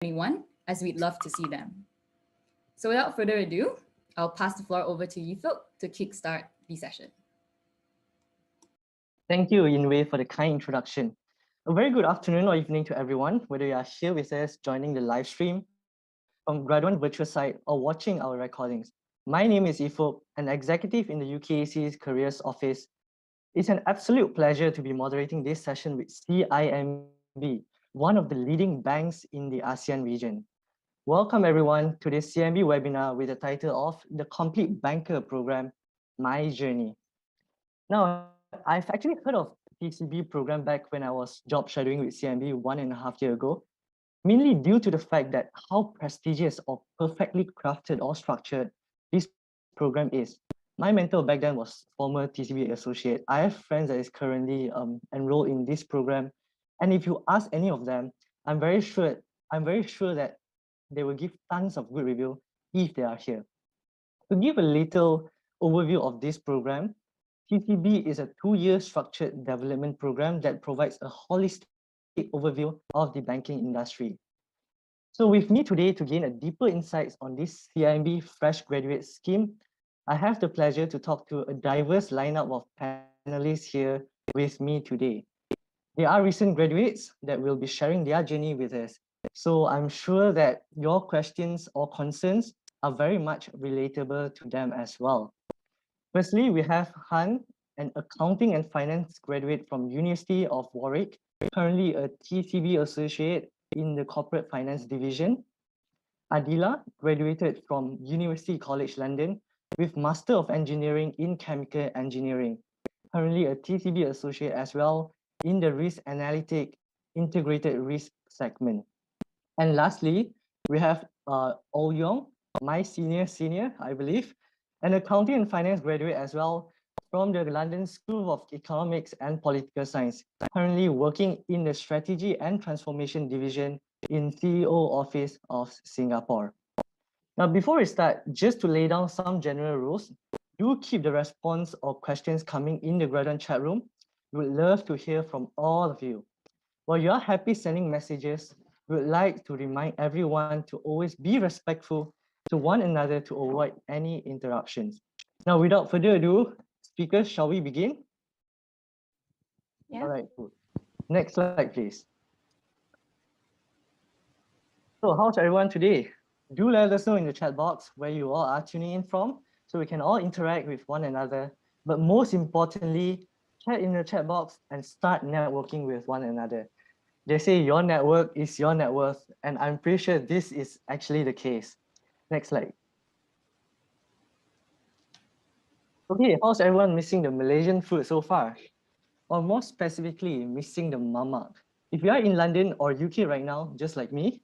2021, as we'd love to see them. So without further ado, I'll pass the floor over to Yufuk to kickstart the session. Thank you, Yinwei, for the kind introduction. A very good afternoon or evening to everyone, whether you are here with us joining the live stream, from Graduate Virtual Site, or watching our recordings. My name is Ifuk, an executive in the UKAC's Careers Office. It's an absolute pleasure to be moderating this session with CIMB, one of the leading banks in the ASEAN region. Welcome everyone to this CIMB webinar with the title of the Complete Banker Program, My Journey. Now, I've actually heard of PCB program back when I was job shadowing with CIMB 1.5 years ago, mainly due to the fact that how prestigious or perfectly crafted or structured this program is. My mentor back then was former TCB associate. I have friends that is currently enrolled in this program, and if you ask any of them, I'm very sure that they will give tons of good review if they are here. To give a little overview of this program, TCB is a 2-year structured development program that provides a holistic overview of the banking industry. So with me today to gain a deeper insights on this CIMB Fresh Graduate Scheme, I have the pleasure to talk to a diverse lineup of panelists here with me today. They are recent graduates that will be sharing their journey with us. So I'm sure that your questions or concerns are very much relatable to them as well. Firstly, we have Han, an accounting and finance graduate from University of Warwick, currently a TCB associate in the corporate finance division. Adila graduated from University College London with Master of Engineering in Chemical Engineering, currently a TCB associate as well in the risk analytic integrated risk segment. And lastly, we have Oh Yong, my senior, I believe, an accounting and finance graduate as well from the London School of Economics and Political Science, currently working in the Strategy and Transformation Division in CEO Office of Singapore. Now, before we start, just to lay down some general rules, do keep the response or questions coming in the graduate chat room. We would love to hear from all of you. While you are happy sending messages, we would like to remind everyone to always be respectful to one another to avoid any interruptions. Now, without further ado, speakers, shall we begin? Yeah. All right, cool. Next slide, please. So how's everyone today? Do let us know in the chat box where you all are tuning in from so we can all interact with one another. But most importantly, chat in the chat box and start networking with one another. They say your network is your net worth, and I'm pretty sure this is actually the case. Next slide. Okay, how's everyone missing the Malaysian food so far? Or more specifically, missing the mamak? If you are in London or UK right now, just like me,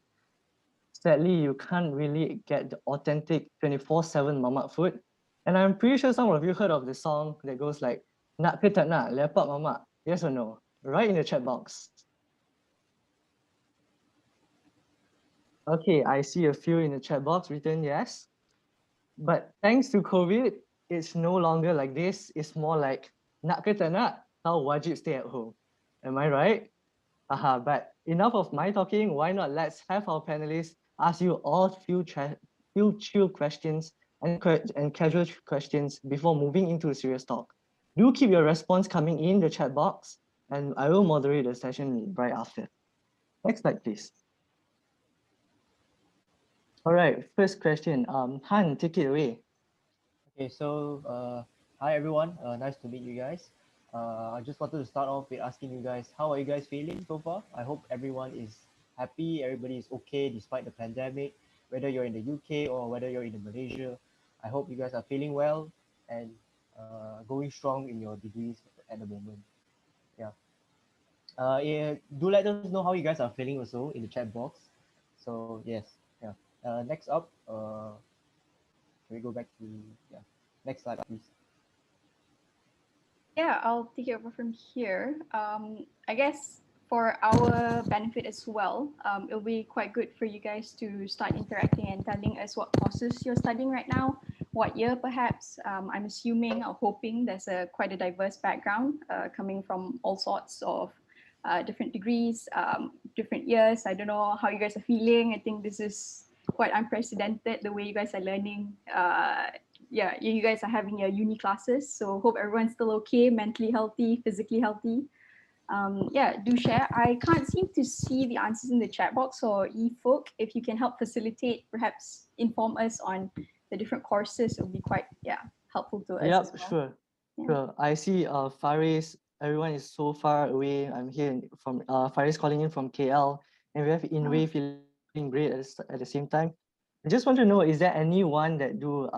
sadly, you can't really get the authentic 24/7 mamak food. And I'm pretty sure some of you heard of the song that goes like, nak ke tak nak, lepak mamak? Yes or no? Right in the chat box. Okay, I see a few in the chat box written yes. But thanks to COVID, it's no longer like this. It's more like, nak ke tak nak, kau wajib stay at home. Am I right? Aha, but enough of my talking. Why not let's have our panelists ask you all few chill questions and casual questions before moving into the serious talk. Do keep your response coming in the chat box, and I will moderate the session right after. Next slide, please. All right, first question. Han, take it away. Okay, so hi everyone, nice to meet you guys. I just wanted to start off with asking you guys, how are you guys feeling so far? I hope everyone is happy, everybody is okay despite the pandemic, whether you're in the UK or whether you're in Malaysia. I hope you guys are feeling well and going strong in your degrees at the moment. Yeah, do let us know how you guys are feeling also in the chat box. So yes, yeah. Next up, can we go back to, yeah, next slide, please. Yeah, I'll take it over from here. I guess for our benefit as well, it'll be quite good for you guys to start interacting and telling us what courses you're studying right now, what year perhaps. I'm assuming or hoping there's quite a diverse background coming from all sorts of different degrees, different years. I don't know how you guys are feeling. I think this is quite unprecedented, the way you guys are learning. Yeah, you guys are having your uni classes. So hope everyone's still okay, mentally healthy, physically healthy. Yeah, do share. I can't seem to see the answers in the chat box, or eFolk, if you can help facilitate, perhaps inform us on the different courses, it would be quite, yeah, helpful to us as Yep, well. sure. Yeah. Sure. I see Faris, everyone is so far away. I'm here from Faris calling in from KL, and we have Inway feeling great at the same time. I just want to know, is there anyone that do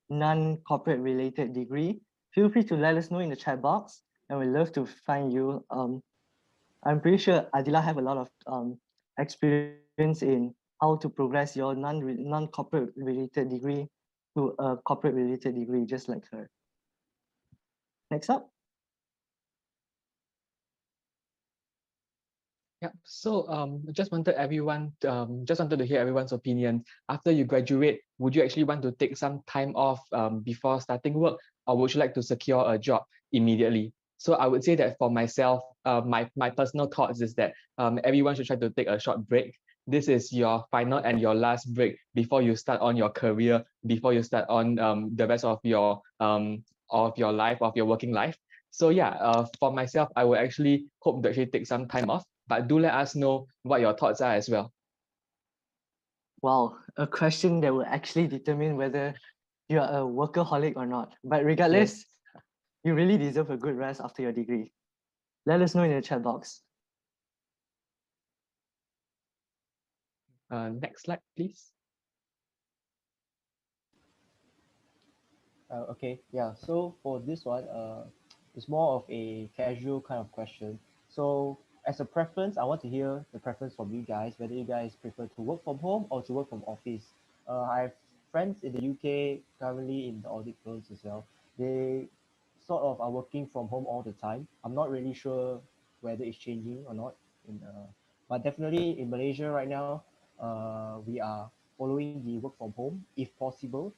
non-corporate related degree? Feel free to let us know in the chat box, and we'd love to find you. I'm pretty sure Adila have a lot of experience in how to progress your non-corporate related degree to a corporate related degree, just like her. Next up. Yeah, so just wanted to hear everyone's opinion. After you graduate, would you actually want to take some time off before starting work, or would you like to secure a job immediately? So I would say that for myself, my personal thoughts is that everyone should try to take a short break. This is your final and your last break before you start on your career, before you start on the rest of your life, of your working life. So yeah, for myself, I would actually hope to actually take some time off, but do let us know what your thoughts are as well. Wow, a question that will actually determine whether you are a workaholic or not. But regardless, you really deserve a good rest after your degree. Let us know in the chat box. Next slide, please. Okay, yeah. So for this one, it's more of a casual kind of question. So as a preference, I want to hear the preference from you guys, whether you guys prefer to work from home or to work from office. I have friends in the UK currently in the audit firms as well. They sort of are working from home all the time. I'm not really sure whether it's changing or not. But definitely in Malaysia right now, we are following the work from home if possible.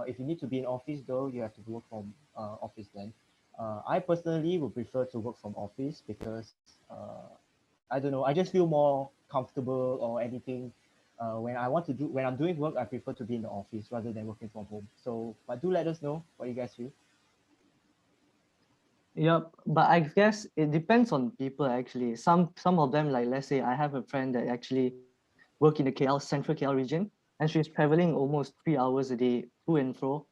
If you need to be in office though, you have to work from office then. I personally would prefer to work from office because I don't know, I just feel more comfortable or anything. When I'm doing work, I prefer to be in the office rather than working from home. So, but do let us know what you guys feel. Yep, but I guess it depends on people actually. Some of them, like let's say I have a friend that actually work in the Central KL region, and she's traveling almost 3 hours a day to and fro.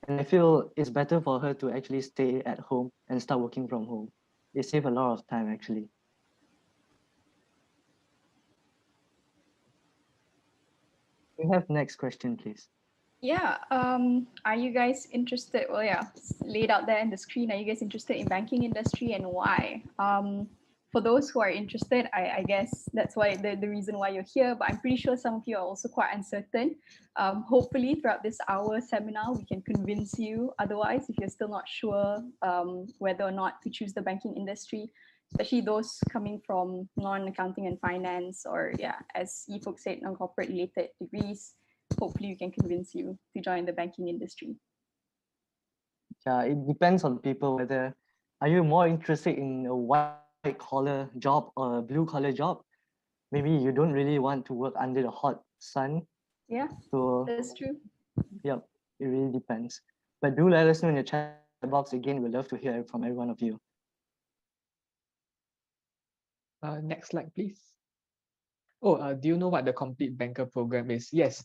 And I feel it's better for her to actually stay at home and start working from home. It saves a lot of time actually. We have next question, please. Yeah. Are you guys interested? Well, yeah, it's laid out there in the screen. Are you guys interested in banking industry, and why? For those who are interested, I guess that's why the reason why you're here. But I'm pretty sure some of you are also quite uncertain. Hopefully, throughout this hour seminar, we can convince you. Otherwise, if you're still not sure whether or not to choose the banking industry, especially those coming from non-accounting and finance, or yeah, as you folks said, non-corporate related degrees, hopefully we can convince you to join the banking industry. Yeah, it depends on people whether are you more interested in a white collar job or a blue collar job. Maybe you don't really want to work under the hot sun. Yeah, So that's true. yep, it really depends. But do let us know in the chat box again. We'd love to hear from every one of you. Next slide, please. Oh, do you know what the Complete Banker program is? Yes.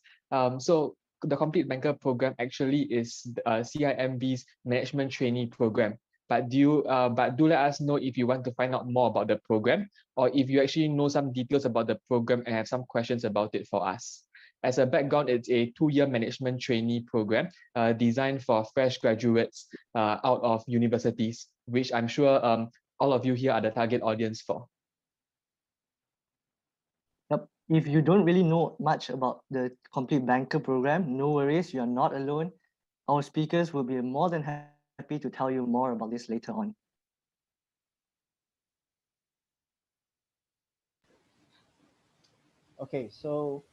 So the Complete Banker program actually is CIMB's management trainee program. But do let us know if you want to find out more about the program, or if you actually know some details about the program and have some questions about it for us. As a background, it's a 2-year management trainee program designed for fresh graduates out of universities, which I'm sure all of you here are the target audience for. Yep. If you don't really know much about the Complete Banker program, no worries, you're not alone. Our speakers will be more than happy to tell you more about this later on. Okay, so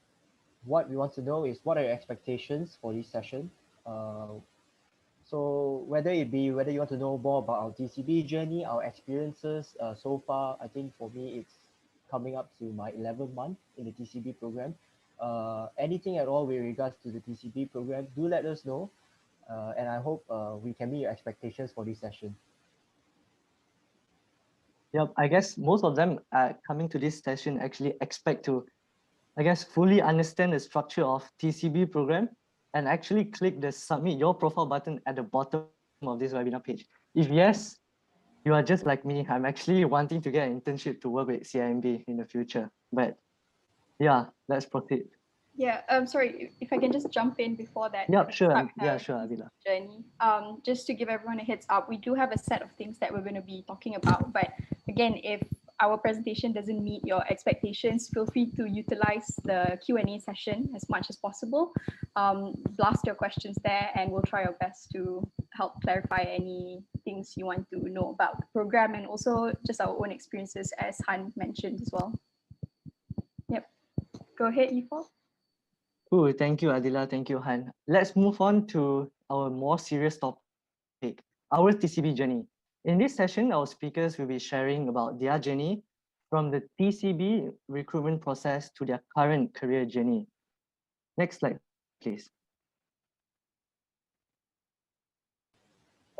what we want to know is what are your expectations for this session? Uh, So whether you want to know more about our TCB journey, our experiences so far, I think for me it's coming up to my 11th month in the TCB program. Anything at all with regards to the TCB program, do let us know. And I hope we can meet your expectations for this session. Yep, I guess most of them coming to this session actually expect to, I guess, fully understand the structure of TCB program and actually click the submit your profile button at the bottom of this webinar page. If yes, you are just like me. I'm actually wanting to get an internship to work with CIMB in the future. But yeah, let's proceed. Yeah, sorry, if I can just jump in before that. Yep, sure. start with Yeah, our sure, Adila. journey. Just to give everyone a heads up, we do have a set of things that we're going to be talking about. But again, if our presentation doesn't meet your expectations, feel free to utilize the Q&A session as much as possible. Blast your questions there, and we'll try our best to help clarify any things you want to know about the program and also just our own experiences, as Han mentioned as well. Yep. Go ahead, Yifo. Cool, thank you, Adila. Thank you, Han. Let's move on to our more serious topic, our TCB journey. In this session, our speakers will be sharing about their journey from the TCB recruitment process to their current career journey. Next slide, please.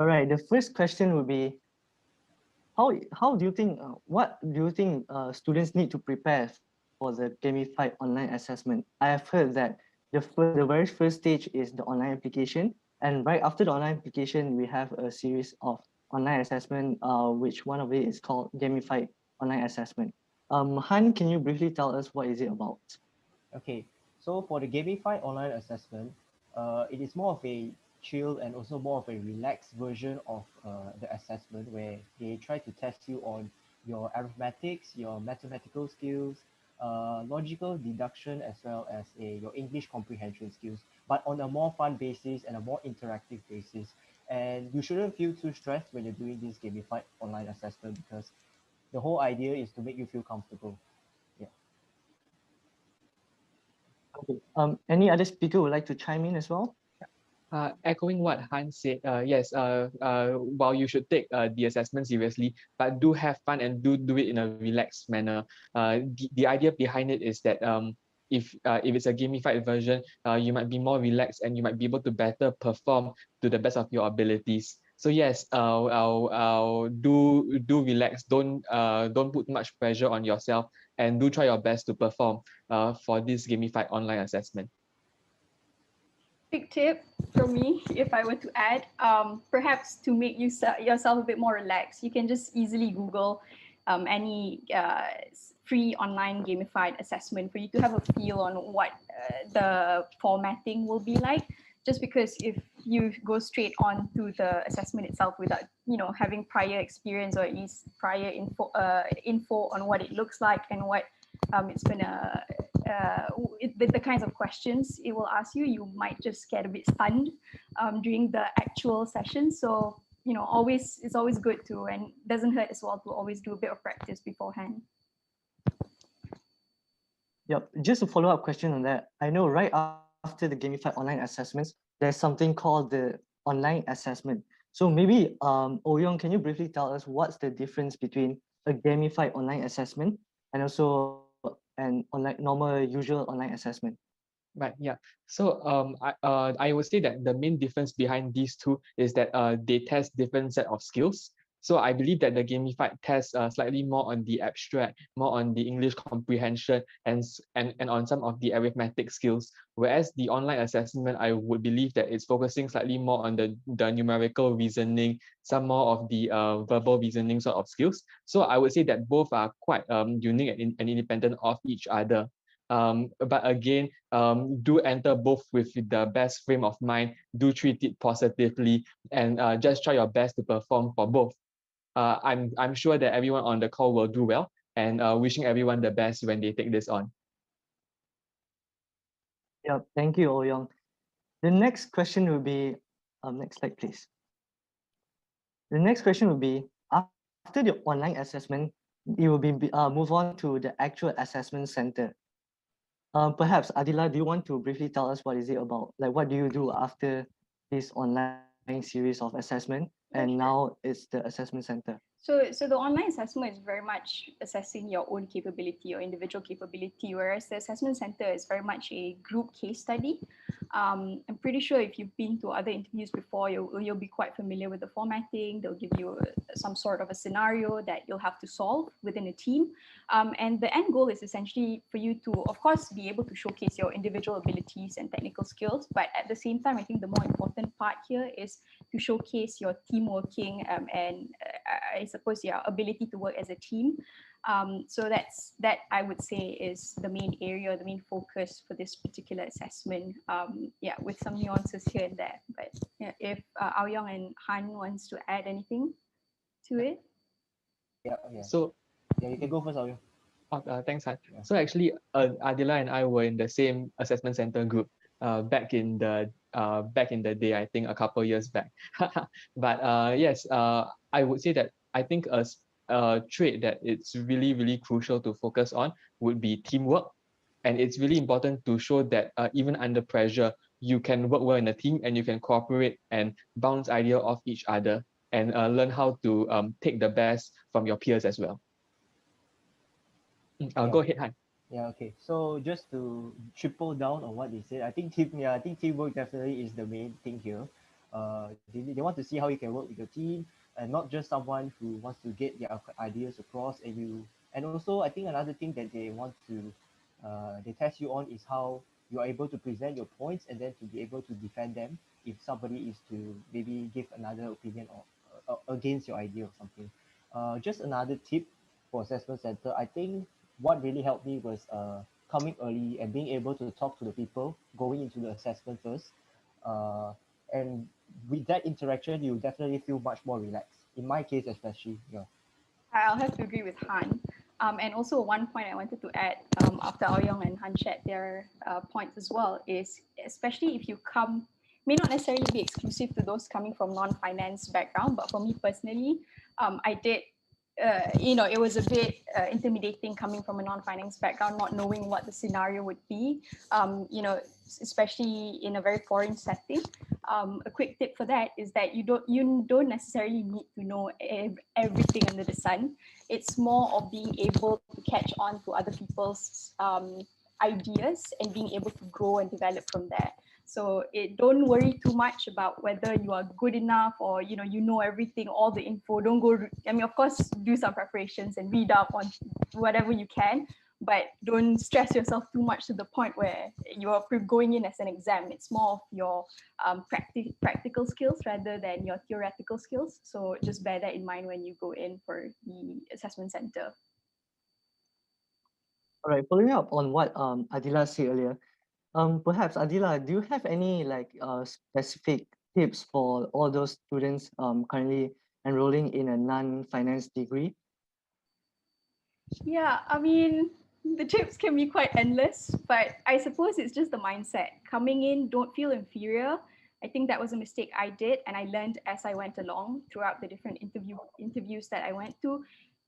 All right, the first question would be, how do you think, what do you think students need to prepare for the gamified online assessment? I have heard that the very first stage is the online application, and right after the online application, we have a series of online assessment, which one of it is called gamified online assessment. Han, can you briefly tell us what is it about? Okay, so for the gamified online assessment, it is more of a chill and also more of a relaxed version of the assessment where they try to test you on your arithmetics, your mathematical skills, logical deduction, as well as your English comprehension skills, but on a more fun basis and a more interactive basis. And you shouldn't feel too stressed when you're doing this gamified online assessment because the whole idea is to make you feel comfortable. Yeah. Okay. Any other speaker would like to chime in as well? Echoing what Hans said, yes, while you should take the assessment seriously, but do have fun and do it in a relaxed manner. The idea behind it is that if it's a gamified version, you might be more relaxed and you might be able to better perform to the best of your abilities. So yes, I'll do relax. Don't put much pressure on yourself, and do try your best to perform for this gamified online assessment. Quick tip from me, if I were to add, perhaps to make yourself a bit more relaxed, you can just easily Google any free online gamified assessment for you to have a feel on what the formatting will be like. Just because if you go straight on to the assessment itself without having prior experience or at least prior info on what it looks like and what it's gonna the kinds of questions it will ask you, you might just get a bit stunned during the actual session. So it's always good to, and doesn't hurt as well to always do a bit of practice beforehand. Yep, just a follow-up question on that. I know right after the gamified online assessments, there's something called the online assessment. So maybe Oyong, can you briefly tell us what's the difference between a gamified online assessment and also an online normal usual online assessment? Right, yeah. So I would say that the main difference behind these two is that they test different set of skills. So I believe that the gamified tests slightly more on the abstract, more on the English comprehension, and on some of the arithmetic skills. Whereas the online assessment, I would believe that it's focusing slightly more on the numerical reasoning, some more of the verbal reasoning sort of skills. So I would say that both are quite unique and independent of each other. But again, do enter both with the best frame of mind, do treat it positively, and just try your best to perform for both. I'm sure that everyone on the call will do well, and wishing everyone the best when they take this on. Yep, thank you, Oyong. The next question will be, next slide, please. The next question will be, after the online assessment, it will be move on to the actual assessment center. Perhaps Adila, do you want to briefly tell us what is it about? Like, what do you do after this online series of assessment, and now it's the assessment center. So the online assessment is very much assessing your own capability, your individual capability, whereas the assessment center is very much a group case study. I'm pretty sure if you've been to other interviews before, you'll be quite familiar with the formatting. They'll give you some sort of a scenario that you'll have to solve within a team. And the end goal is essentially for you to, of course, be able to showcase your individual abilities and technical skills. But at the same time, I think the more important part here is to showcase your team working and I suppose your ability to work as a team. So that I would say is the main area, the main focus for this particular assessment. Yeah, with some nuances here and there. But yeah, if Aoyong and Han wants to add anything to it. Yeah. So Yeah, you can go first, Aoyong. thanks, Han. Yeah. So actually, Adila and I were in the same assessment center group back in the day, I think a couple years back. But yes, I would say that I think a trait that it's really, really crucial to focus on would be teamwork. And it's really important to show that even under pressure, you can work well in a team and you can cooperate and bounce idea off each other and learn how to take the best from your peers as well. Yeah. Go ahead, Han. Yeah, okay. So just to triple down on what they said, I think teamwork definitely is the main thing here. They want to see how you can work with your team and not just someone who wants to get their ideas across and also I think another thing that they want to they test you on is how you are able to present your points and then to be able to defend them if somebody is to maybe give another opinion or against your idea or something. Just another tip for assessment center, I think what really helped me was coming early and being able to talk to the people going into the assessment first. And with that interaction, you definitely feel much more relaxed. In my case, especially, yeah. I'll have to agree with Han. And also one point I wanted to add after Aoyong and Han shared their points as well is especially if you come, may not necessarily be exclusive to those coming from non-finance background, but for me personally, I did it was a bit intimidating coming from a non-finance background, not knowing what the scenario would be, especially in a very foreign setting. A quick tip for that is that you don't necessarily need to know everything under the sun. It's more of being able to catch on to other people's ideas and being able to grow and develop from there. So don't worry too much about whether you are good enough or you know everything, all the info. Don't go. I mean, of course, do some preparations and read up on whatever you can, but don't stress yourself too much to the point where you are going in as an exam. It's more of your practical skills rather than your theoretical skills. So just bear that in mind when you go in for the assessment center. All right, following up on what Adila said earlier, perhaps Adila, do you have any specific tips for all those students currently enrolling in a non-finance degree? Yeah, I mean, the tips can be quite endless, but I suppose it's just the mindset. Coming in, don't feel inferior. I think that was a mistake I did, and I learned as I went along throughout the different interviews that I went to.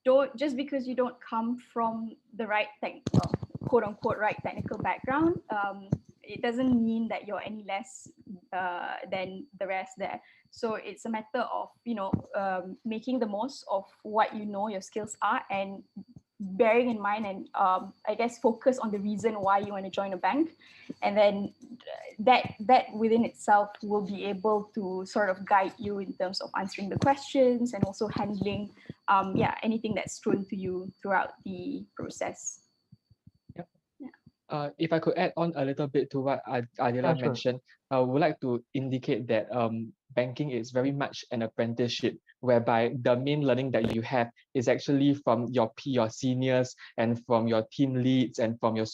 Don't just because you don't come from the right quote unquote right technical background, it doesn't mean that you're any less than the rest there. So it's a matter of making the most of what you know your skills are and bearing in mind and I guess focus on the reason why you want to join a bank, and then that within itself will be able to sort of guide you in terms of answering the questions and also handling anything that's thrown to you throughout the process. If I could add on a little bit to what Adila Sure. mentioned, I would like to indicate that banking is very much an apprenticeship, whereby the main learning that you have is actually from your seniors and from your team leads and from your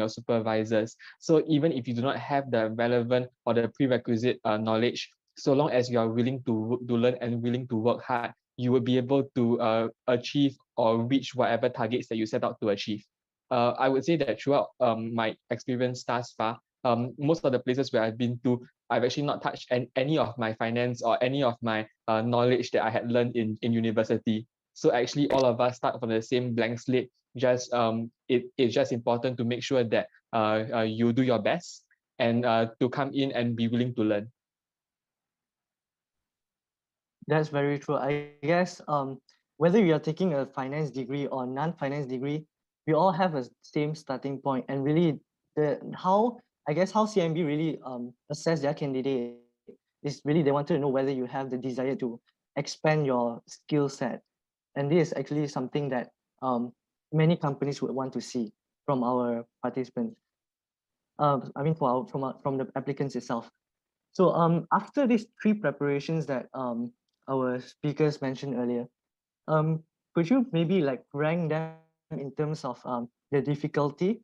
supervisors. So even if you do not have the relevant or the prerequisite knowledge, so long as you are willing to learn and willing to work hard, you will be able to achieve or reach whatever targets that you set out to achieve. I would say that throughout my experience thus far, most of the places where I've been to, I've actually not touched any of my finance or any of my knowledge that I had learned in university. So actually, all of us start from the same blank slate. Just it's just important to make sure that you do your best and to come in and be willing to learn. That's very true. I guess whether you're taking a finance degree or non-finance degree, we all have a same starting point. And really, how CIMB really assess their candidate is really they wanted to know whether you have the desire to expand your skill set. And this is actually something that many companies would want to see from our participants. I mean, from the applicants itself. So after these three preparations that our speakers mentioned earlier, um, could you maybe like rank them in terms of the difficulty,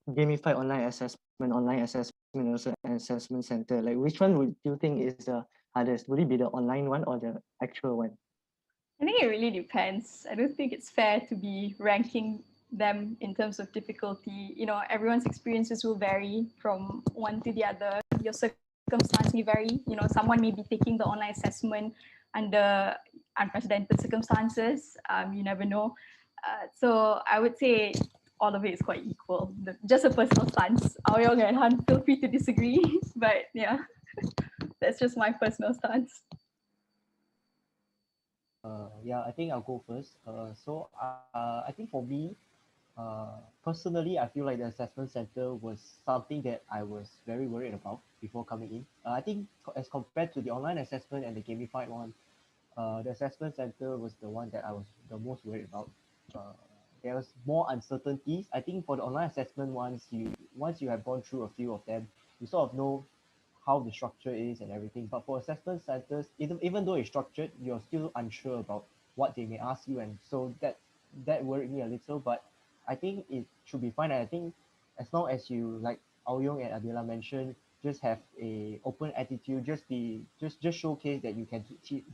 gamified online assessment, also assessment center? Like which one would you think is the hardest? Would it be the online one or the actual one? I think it really depends. I don't think it's fair to be ranking them in terms of difficulty. You know, everyone's experiences will vary from one to the other. Your circumstance may vary. You know, someone may be taking the online assessment under unprecedented circumstances. You never know. So I would say all of it is quite equal. Just a personal stance. Aoyong and Han, feel free to disagree, but yeah, that's just my personal stance. Yeah, I think I'll go first. I think for me, personally, I feel like the assessment center was something that I was very worried about before coming in. I think as compared to the online assessment and the gamified one, the assessment center was the one that I was the most worried about. Uh, there was more uncertainties. I think for the online assessment once you have gone through a few of them, you sort of know how the structure is and everything. But for assessment centers, even though it's structured, you're still unsure about what they may ask you, and so that worried me a little. But I think it should be fine. And I think as long as you, like Aoyong and Adela mentioned, just have a open attitude, just showcase that you can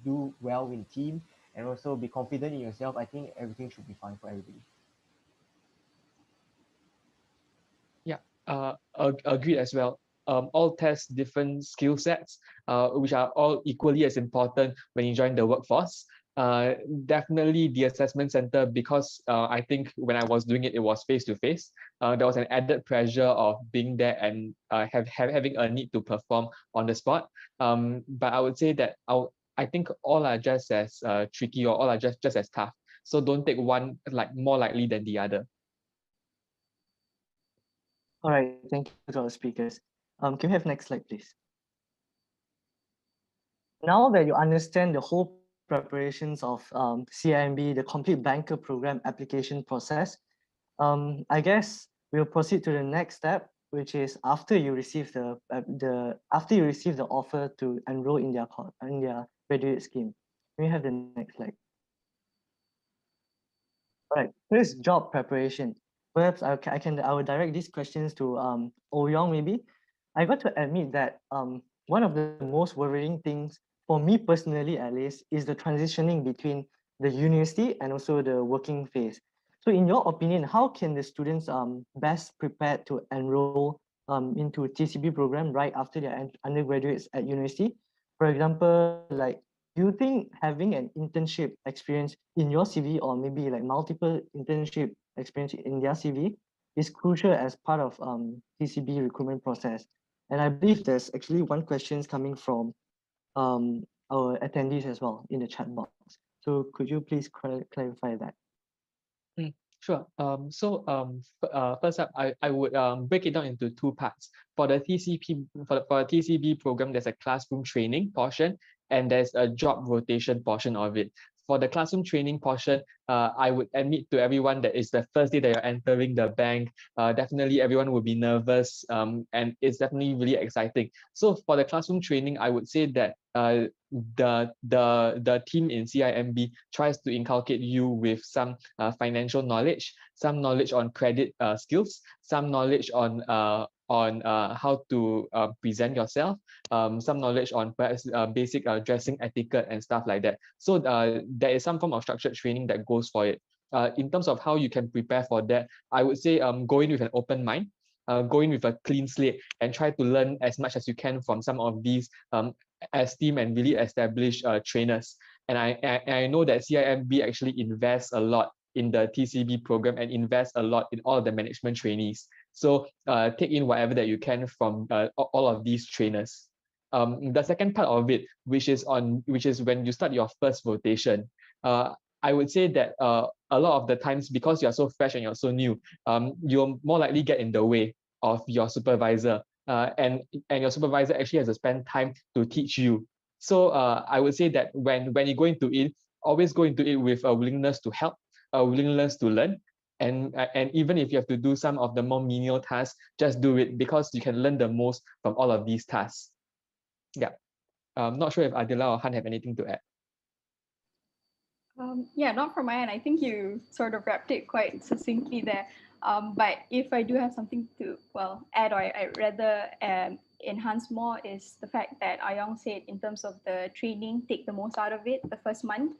do well in team, and also be confident in yourself. I think everything should be fine for everybody. Yeah, agreed as well. All test different skill sets, which are all equally as important when you join the workforce. Definitely the assessment center, because I think when I was doing it, it was face to face. There was an added pressure of being there and having a need to perform on the spot. But I would say that I think all are just as tricky, or all are just as tough. So don't take one like more lightly than the other. All right, thank you to our speakers. Can we have next slide, please? Now that you understand the whole preparations of CIMB, the complete banker program application process, I guess we'll proceed to the next step, which is after you receive the offer to enroll in their graduate scheme. Can we have the next slide? All right, first job preparation. Perhaps I will direct these questions to Ouyong maybe. I got to admit that one of the most worrying things for me personally at least is the transitioning between the university and also the working phase. So in your opinion, how can the students best prepared to enroll into a TCB program right after their undergraduates at university? For example, like, do you think having an internship experience in your CV, or maybe like multiple internship experience in their CV, is crucial as part of TCB recruitment process? And I believe there's actually one question coming from our attendees as well in the chat box. So could you please clarify that? Sure. First up, I would break it down into two parts. For the for a TCB program, there's a classroom training portion and there's a job rotation portion of it. For the classroom training portion, I would admit to everyone that it's the first day that you're entering the bank. Definitely everyone will be nervous, and it's definitely really exciting. So for the classroom training, I would say that the team in CIMB tries to inculcate you with some financial knowledge, some knowledge on credit skills, some knowledge on how to present yourself, some knowledge on perhaps basic dressing etiquette and stuff like that. So there is some form of structured training that goes for it. In terms of how you can prepare for that, I would say go in with an open mind. Go in with a clean slate and try to learn as much as you can from some of these esteemed and really established trainers. And I know that CIMB actually invests a lot in the TCB program and invest a lot in all of the management trainees. So take in whatever that you can from all of these trainers. The second part of it, which is when you start your first rotation, I would say that a lot of the times, because you're so fresh and you're so new, you'll more likely get in the way of your supervisor, and your supervisor actually has to spend time to teach you. So I would say that when you go into it, always go into it with a willingness to help, a willingness to learn, and even if you have to do some of the more menial tasks, just do it, because you can learn the most from all of these tasks. Yeah. Not sure if Adila or Han have anything to add. Yeah, not from my end. I think you sort of wrapped it quite succinctly there. But if I do have something to, well, add, or I rather enhance more, is the fact that Ayong said in terms of the training, take the most out of it the first month.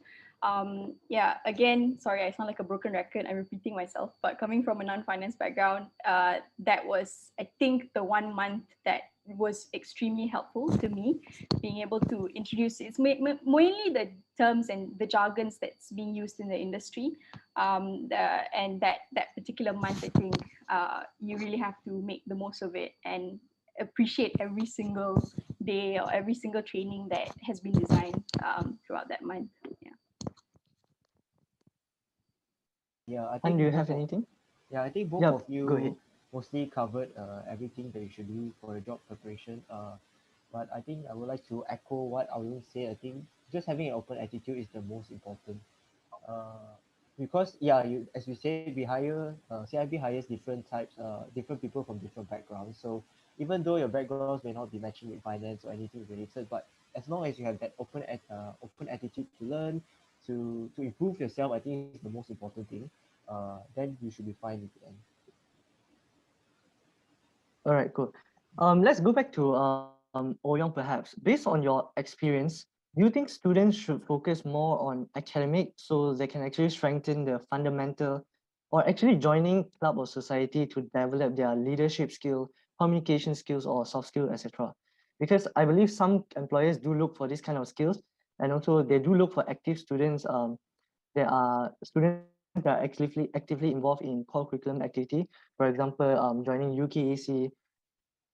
Yeah, again, sorry, I sound like a broken record. I'm repeating myself, but coming from a non-finance background, that was, I think, the 1 month that was extremely helpful to me, being able to introduce, it's mainly the terms and the jargons that's being used in the industry. And that particular month, I think you really have to make the most of it and appreciate every single day or every single training that has been designed throughout that month. Yeah. Yeah, I And think do you both have of, anything? yeah, I think both Yep, of go ahead. you mostly covered everything that you should do for your job preparation. But I think I would like to echo what I will say. I think just having an open attitude is the most important. Uh, because yeah, you as you said, we hire CIB hires different types, different people from different backgrounds. So even though your backgrounds may not be matching with finance or anything related, but as long as you have that open attitude to learn, to improve yourself, I think is the most important thing. Then you should be fine in the end. All right, cool. Let's go back to Oyong perhaps. Based on your experience, do you think students should focus more on academic so they can actually strengthen their fundamental, or actually joining club or society to develop their leadership skill, communication skills, or soft skills, etc.? Because I believe some employers do look for this kind of skills, and also they do look for active students. There are students that are actively involved in core curriculum activity, for example, joining UKAC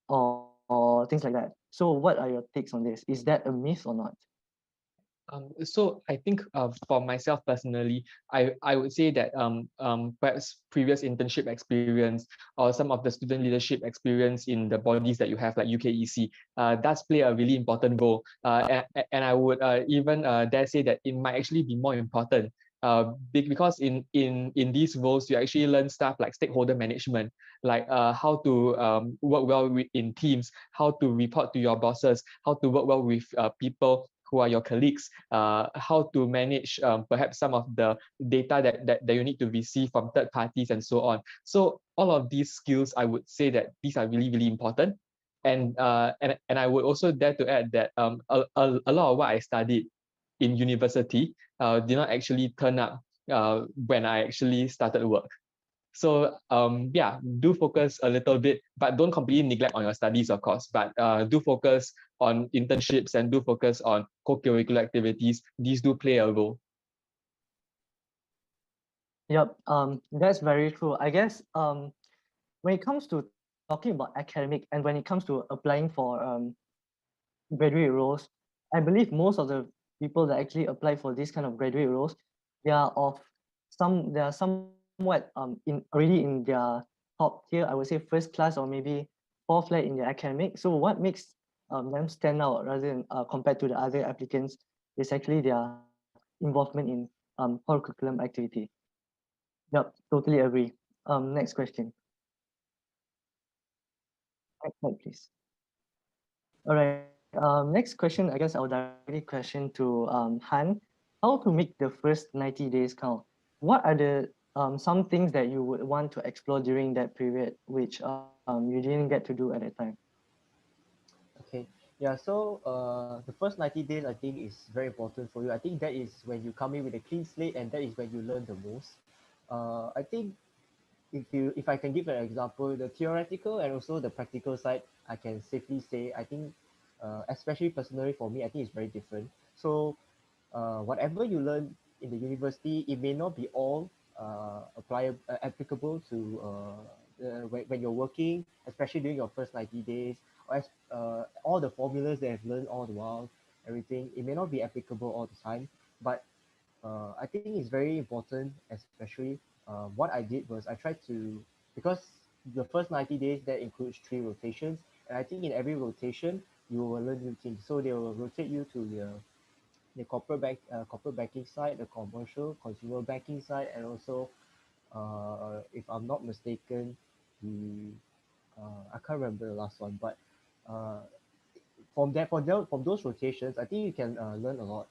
or things like that. So what are your takes on this? Is that a myth or not? So I think for myself personally, I would say that perhaps previous internship experience or some of the student leadership experience in the bodies that you have, like UKEC, does play a really important role. And I would even dare say that it might actually be more important. Because in these roles, you actually learn stuff like stakeholder management, like how to work well in teams, how to report to your bosses, how to work well with people who are your colleagues, how to manage perhaps some of the data that you need to receive from third parties and so on. So all of these skills, I would say that these are really, really important. And I would also dare to add that a lot of what I studied in university did not actually turn up when I actually started work. So yeah, do focus a little bit, but don't completely neglect on your studies, of course. But do focus on internships and do focus on co-curricular activities. These do play a role. Yep, that's very true. I guess when it comes to talking about academic and when it comes to applying for graduate roles, I believe most of the people that actually apply for this kind of graduate roles, they are somewhat already in their top tier, I would say first class or maybe fourth flat in their academic. So what makes them stand out rather than compared to the other applicants is actually their involvement in core curriculum activity. Yep, totally agree. Next question. Next slide, please. All right. Next question, I guess I'll directly question to Han. How to make the first 90 days count? What are the some things that you would want to explore during that period, which you didn't get to do at that time? Okay. Yeah, so the first 90 days I think is very important for you. I think that is when you come in with a clean slate and that is when you learn the most. I think if I can give an example, the theoretical and also the practical side, I can safely say I think especially personally for me, I think it's very different. So whatever you learn in the university, it may not be all applicable when you're working, especially during your first 90 days, or all the formulas that I've learned all the while, everything, it may not be applicable all the time, but I think it's very important, especially what I did was I tried to, because the first 90 days that includes 3 rotations, and I think in every rotation you will learn new things. So they will rotate you to the corporate banking side, the commercial consumer banking side, and also if I'm not mistaken, the I can't remember the last one, but uh, from those rotations, I think you can learn a lot.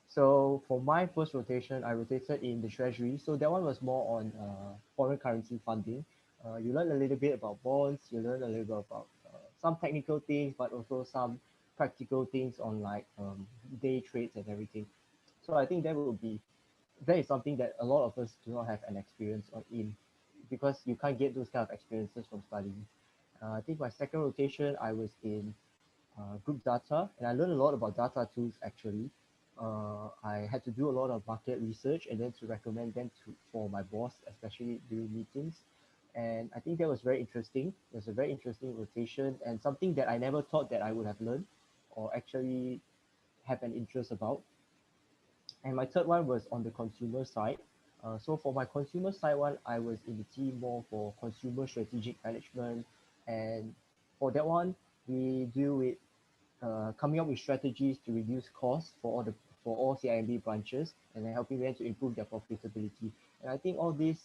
So for my first rotation, I rotated in the treasury. So that one was more on foreign currency funding. You learn a little bit about bonds. You learn a little bit about some technical things, but also some practical things on like day trades and everything. So I think that is something that a lot of us do not have an experience on in, because you can't get those kind of experiences from studying. I think my second rotation, I was in group data, and I learned a lot about data tools actually. I had to do a lot of market research and then to recommend them for my boss, especially during meetings. And I think that was very interesting. It was a very interesting rotation and something that I never thought that I would have learned or actually have an interest about. And my third one was on the consumer side. So for my consumer side one, I was in the team more for consumer strategic management. And for that one, we deal with coming up with strategies to reduce costs for all CIMB branches, and then helping them to improve their profitability. And I think all this,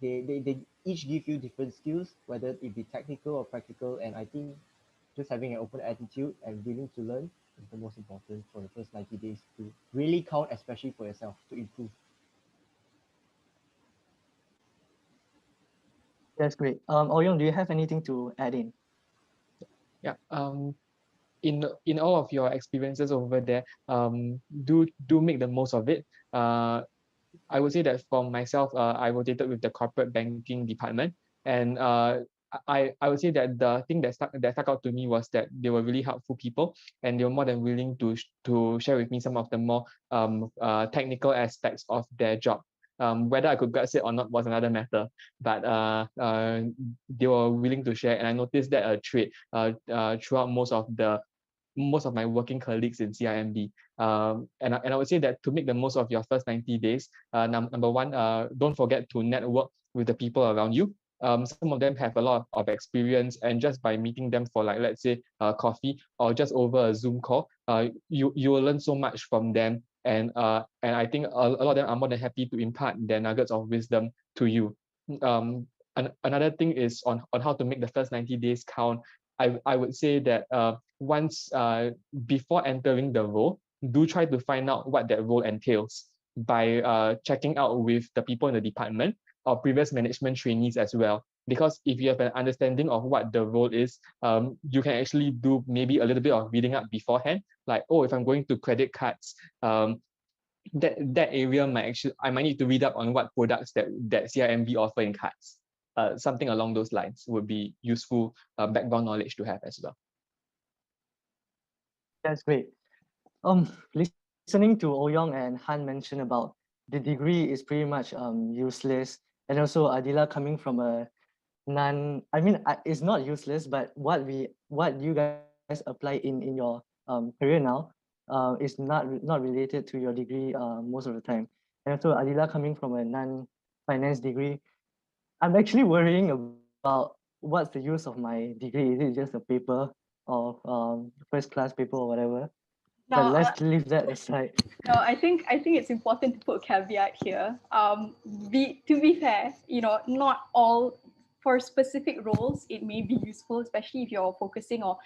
they each give you different skills, whether it be technical or practical. And I think just having an open attitude and willing to learn is the most important for the first 90 days to really count, especially for yourself to improve. That's great. Oyong, do you have anything to add in? Yeah. In all of your experiences over there, do make the most of it. I would say that for myself, I rotated with the corporate banking department, and I would say that the thing that stuck out to me was that they were really helpful people, and they were more than willing to share with me some of the more technical aspects of their job. Whether I could grasp it or not was another matter, but they were willing to share, and I noticed that a trait throughout most of my working colleagues in CIMB. And I would say that to make the most of your first 90 days, number one, don't forget to network with the people around you. Some of them have a lot of experience, and just by meeting them for, like, let's say coffee or just over a Zoom call, you will learn so much from them. And I think a lot of them are more than happy to impart their nuggets of wisdom to you. Another thing is on how to make the first 90 days count. I would say that once before entering the role, do try to find out what that role entails by checking out with the people in the department or previous management trainees as well. Because if you have an understanding of what the role is, you can actually do maybe a little bit of reading up beforehand. Like, oh, if I'm going to credit cards, that area I might need to read up on what products that CIMB offer in cards. Something along those lines would be useful background knowledge to have as well. That's great. Listening to Oyong and Han mention about the degree is pretty much useless, and also Adila coming from a it's not useless, but what you guys apply in your career now is not related to your degree most of the time. And also Adila coming from a non-finance degree, I'm actually worrying about what's the use of my degree. Is it just a paper or first class paper or whatever? But No, let's leave that aside. no, I think it's important to put a caveat here. To be fair, not all, for specific roles it may be useful, especially if you're focusing or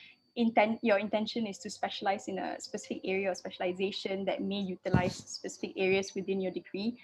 your intention is to specialize in a specific area or specialization that may utilize specific areas within your degree.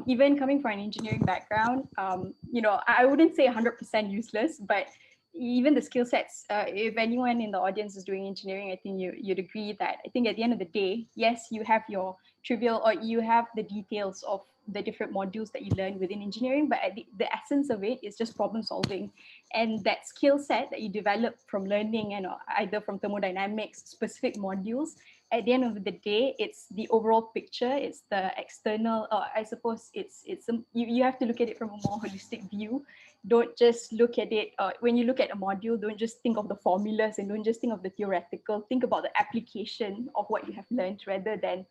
Even coming from an engineering background, I wouldn't say 100% useless, but even the skill sets, if anyone in the audience is doing engineering, I think you'd agree that I think at the end of the day, yes, you have your trivial, or you have the details of the different modules that you learn within engineering, but the essence of it is just problem solving. And that skill set that you develop from learning and either from thermodynamics, specific modules, at the end of the day, it's the overall picture, it's the external, I suppose you have to look at it from a more holistic view. Don't just look at it, when you look at a module, don't just think of the formulas and don't just think of the theoretical, think about the application of what you have learned rather than,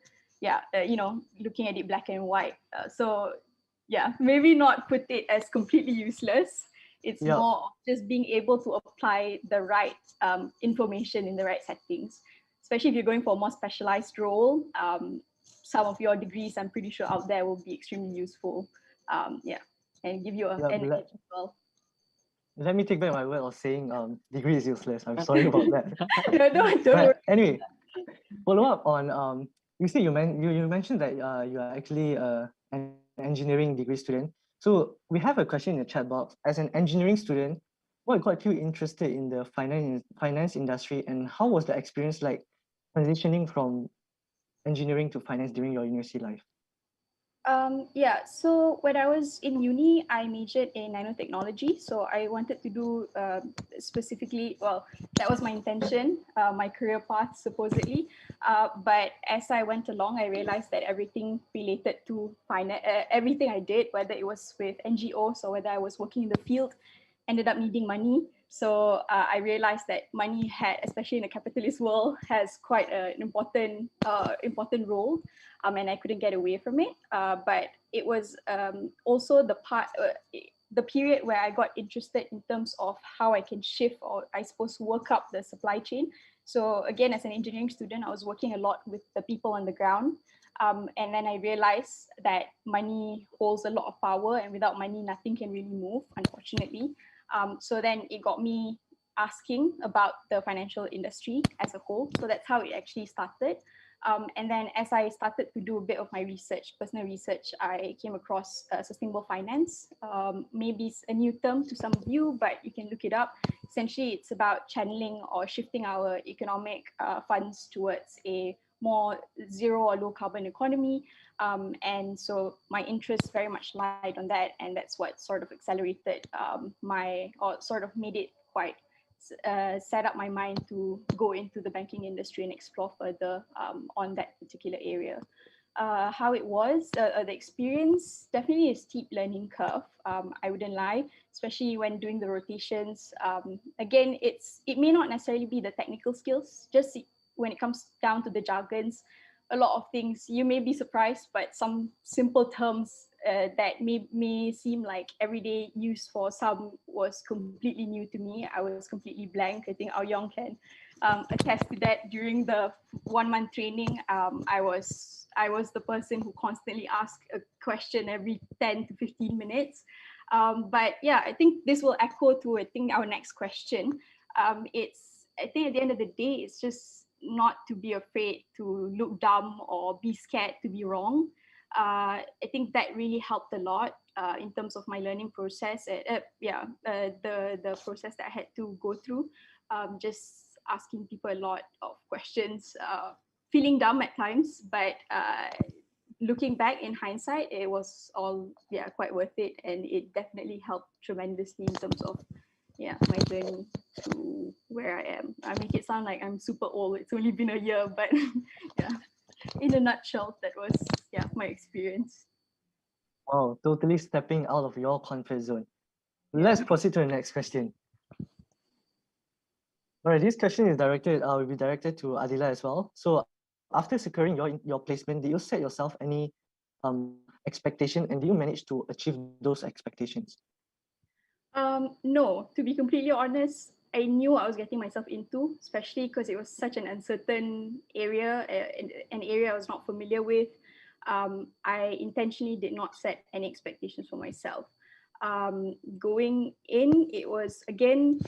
looking at it black and white. So yeah, maybe not put it as completely useless. It's more of just being able to apply the right information in the right settings, especially if you're going for a more specialized role. Some of your degrees, I'm pretty sure out there, will be extremely useful. And give you an edge as well. Let me take back my word of saying degree is useless. I'm sorry about that. Don't But anyway, follow up on you see you mentioned that you are actually an engineering degree student. So we have a question in the chat box. As an engineering student, what got you interested in the finance industry, and how was the experience like transitioning from engineering to finance during your university life? So when I was in uni, I majored in nanotechnology. So I wanted to do specifically, well, that was my intention, my career path supposedly. But as I went along, I realized that everything related to finance, everything I did, whether it was with NGOs or whether I was working in the field, ended up needing money. So I realized that money especially in a capitalist world, has quite an important role, and I couldn't get away from it. But it was also the period where I got interested in terms of how I can shift, or I suppose work up the supply chain. So again, as an engineering student, I was working a lot with the people on the ground. And then I realized that money holds a lot of power, and without money, nothing can really move, unfortunately. So then it got me asking about the financial industry as a whole. So that's how it actually started. And then as I started to do a bit of my research, personal research, I came across sustainable finance. Maybe it's a new term to some of you, but you can look it up. Essentially, it's about channeling or shifting our economic funds towards a more zero or low carbon economy. And so my interests very much lied on that. And that's what sort of accelerated sort of made it quite set up my mind to go into the banking industry and explore further on that particular area. How it was, the experience, definitely a steep learning curve. I wouldn't lie, especially when doing the rotations. Again, it may not necessarily be the technical skills, just when it comes down to the jargons, a lot of things you may be surprised, but some simple terms that may seem like everyday use for some was completely new to me. I was completely blank. I think Ao Yong can attest to that. During the 1 month training, I was the person who constantly asked a question every 10 to 15 minutes. But yeah, I think this will echo to our next question. I think at the end of the day, it's just not to be afraid to look dumb or be scared to be wrong. I think that really helped a lot in terms of my learning process. The process that I had to go through, just asking people a lot of questions, feeling dumb at times, but looking back in hindsight, it was all quite worth it, and it definitely helped tremendously in terms of my journey to where I am. I make it sound like I'm super old. It's only been a year, but yeah, in a nutshell, that was my experience. Wow, totally stepping out of your comfort zone. Let's proceed to the next question. All right, this question is will be directed to Adila as well. So after securing your placement, did you set yourself any expectation, and do you manage to achieve those expectations? No, to be completely honest, I knew what I was getting myself into, especially because it was such an uncertain area, an area I was not familiar with. I intentionally did not set any expectations for myself. Going in, it was again,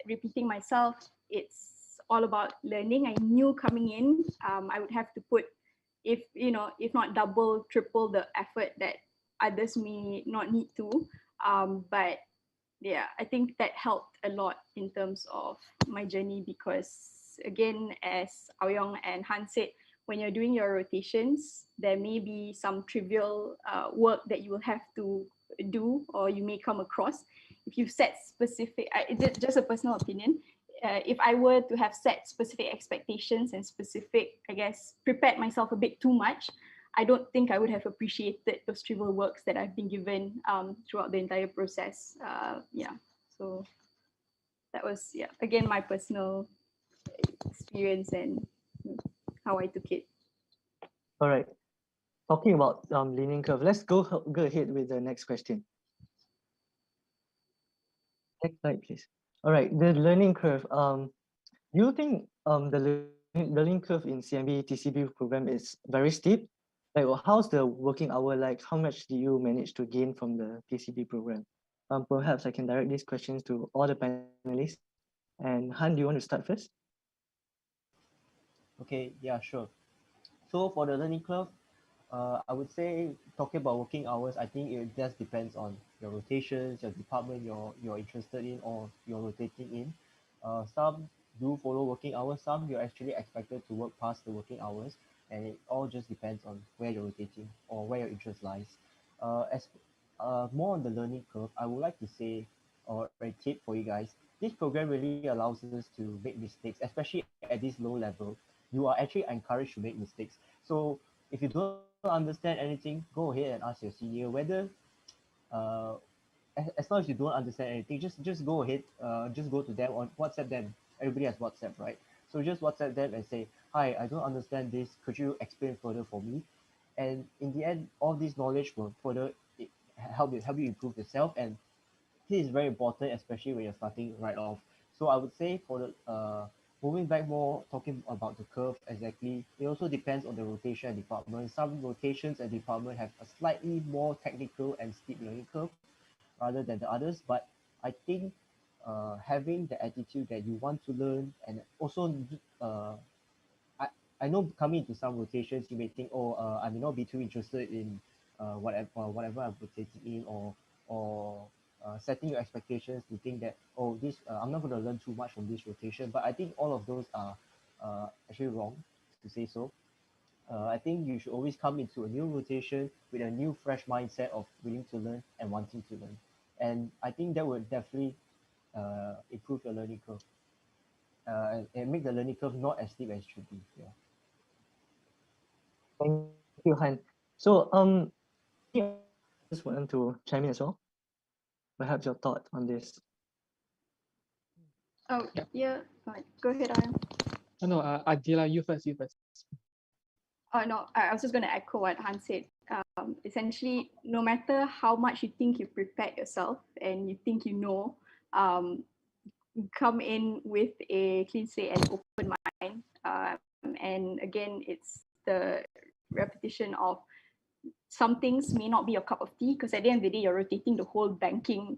repeating myself, it's all about learning. I knew coming in, I would have to put, if not double, triple the effort that others may not need to. But yeah, I think that helped a lot in terms of my journey, because again, as Ao Yong and Han said, when you're doing your rotations, there may be some trivial work that you will have to do, or you may come across. if you've set specific, it's just a personal opinion. If I were to have set specific expectations and specific, I guess, prepared myself a bit too much, I don't think I would have appreciated those trivial works that I've been given throughout the entire process. Yeah, so that was, yeah, again, my personal experience and how I took it. All right. Talking about learning curve, let's go ahead with the next question. Next slide, please. All right, the learning curve. Do you think the learning curve in CIMB TCB program is very steep? Like, how's the working hour like? How much do you manage to gain from the TCB program? Perhaps I can direct these questions to all the panelists. And Han, do you want to start first? Okay, yeah, sure. So for the learning curve, I would say talking about working hours, I think it just depends on your rotations, your department you're interested in or you're rotating in. Some do follow working hours, some you're actually expected to work past the working hours, and it all just depends on where you're rotating or where your interest lies. As more on the learning curve, I would like to say or a tip for you guys. This program really allows us to make mistakes, especially at this low level. You are actually encouraged to make mistakes. So if you don't understand anything, go ahead and ask your senior whether uh, as long as you don't understand anything, just go ahead, just go to them or WhatsApp them. Everybody has WhatsApp, right? So just WhatsApp them and say, hi, I don't understand this, could you explain further for me? And in the end, all this knowledge will further help you improve yourself, and this is very important, especially when you're starting right off. So I would say for the moving back more, talking about the curve exactly, it also depends on the rotation and department. Some rotations and department have a slightly more technical and steep learning curve rather than the others. But I think having the attitude that you want to learn, and also uh, I, I know coming into some rotations, you may think, oh, I may not be too interested in whatever I'm rotating in, or setting your expectations to think that, oh, this I'm not going to learn too much from this rotation. But I think all of those are actually wrong to say so. I think you should always come into a new rotation with a new, fresh mindset of willing to learn and wanting to learn. And I think that would definitely improve your learning curve and make the learning curve not as steep as it should be. Yeah. Thank you, Han. So, any others want to chime in as well? Perhaps your thought on this. Oh, Yeah. yeah, fine. Go ahead, Ayam. No, Adila, you first. Oh, no, I was just going to echo what Han said. Essentially, no matter how much you think you prepared yourself and you think you know, um, come in with a clean slate and open mind. And again, it's the repetition of some things may not be your cup of tea, because at the end of the day, you're rotating the whole banking,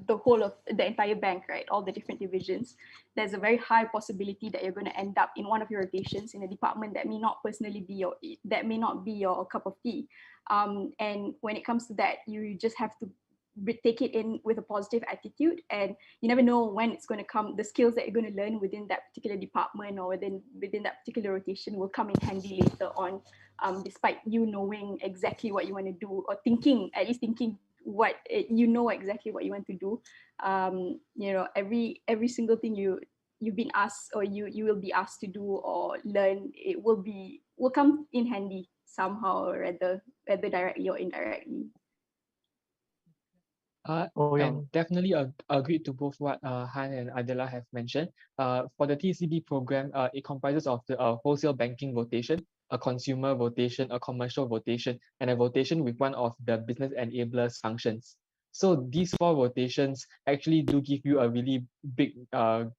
the whole of the entire bank, right? All the different divisions. There's a very high possibility that you're going to end up in one of your rotations in a department that may not personally be your cup of tea. And when it comes to that, you just have to take it in with a positive attitude, and you never know when it's going to come. The skills that you're going to learn within that particular department or within that particular rotation will come in handy later on, despite you knowing exactly what you want to do, or at least thinking what you know exactly what you want to do. Every single thing you've been asked, or you will be asked to do or learn, it will come in handy somehow, or whether directly or indirectly. Yeah. And definitely agreed to both what Han and Adela have mentioned. For the TCB program, it comprises of the wholesale banking rotation, a consumer rotation, a commercial rotation, and a rotation with one of the business enablers functions. So these four rotations actually do give you a really big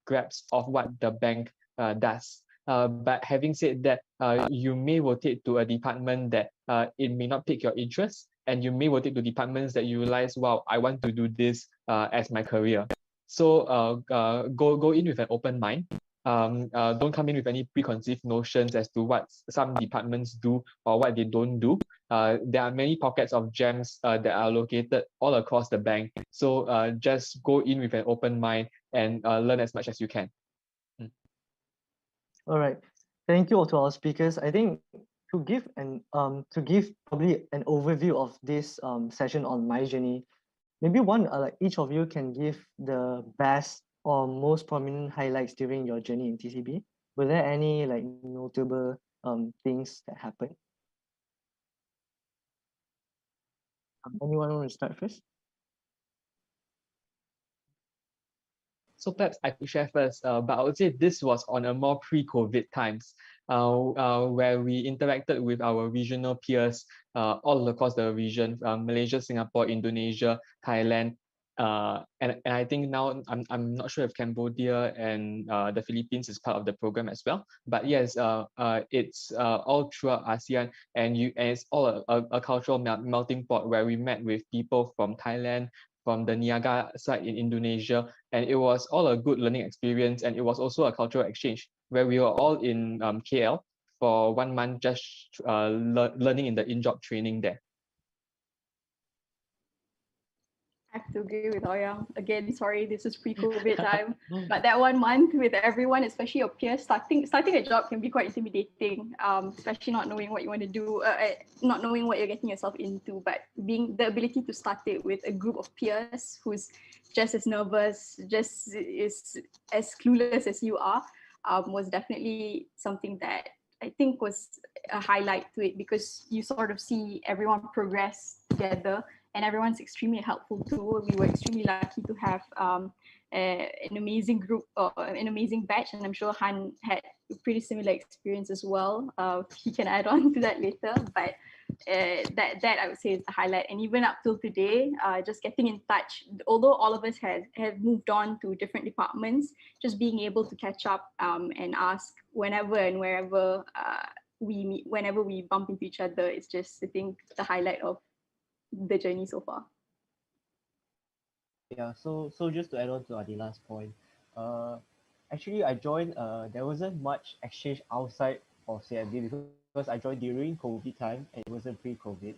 grasp of what the bank does. But having said that, you may rotate to a department that it may not pique your interest, and you may rotate to departments that you realize, wow, I want to do this as my career. So go in with an open mind. Don't come in with any preconceived notions as to what some departments do or what they don't do. There are many pockets of gems that are located all across the bank. So just go in with an open mind and learn as much as you can. All right. Thank you all to our speakers. I think to give probably an overview of this session on my journey, maybe one, like each of you can give the best or most prominent highlights during your journey in TCB. Were there any like notable things that happened? Anyone want to start first? So perhaps I could share first, but I would say this was on a more pre-COVID times, where we interacted with our regional peers all across the region, Malaysia, Singapore, Indonesia, Thailand, and I think now I'm not sure if Cambodia and the Philippines is part of the program as well. But yes, it's all throughout ASEAN, and it's all a cultural melting pot where we met with people from Thailand, from the Niaga side in Indonesia, and it was all a good learning experience, and it was also a cultural exchange where we were all in KL for 1 month just learning in the in-job training there. I have to agree with Ouyang. Again, sorry, this is pre-COVID time, but that 1 month with everyone, especially your peers, starting a job can be quite intimidating, especially not knowing what you want to do, not knowing what you're getting yourself into. But being the ability to start it with a group of peers who's just as nervous, just is as clueless as you are, was definitely something that I think was a highlight to it, because you sort of see everyone progress together, and everyone's extremely helpful too. We were extremely lucky to have an amazing group, an amazing batch, and I'm sure Han had a pretty similar experience as well. He can add on to that later, but that I would say is the highlight. And even up till today, just getting in touch, although all of us have moved on to different departments, just being able to catch up and ask whenever and wherever we meet, whenever we bump into each other, it's just, I think, the highlight of the journey so far. Yeah, so just to add on to Adila's point, actually I joined. There wasn't much exchange outside of CIMB because I joined during COVID time and it wasn't pre-COVID.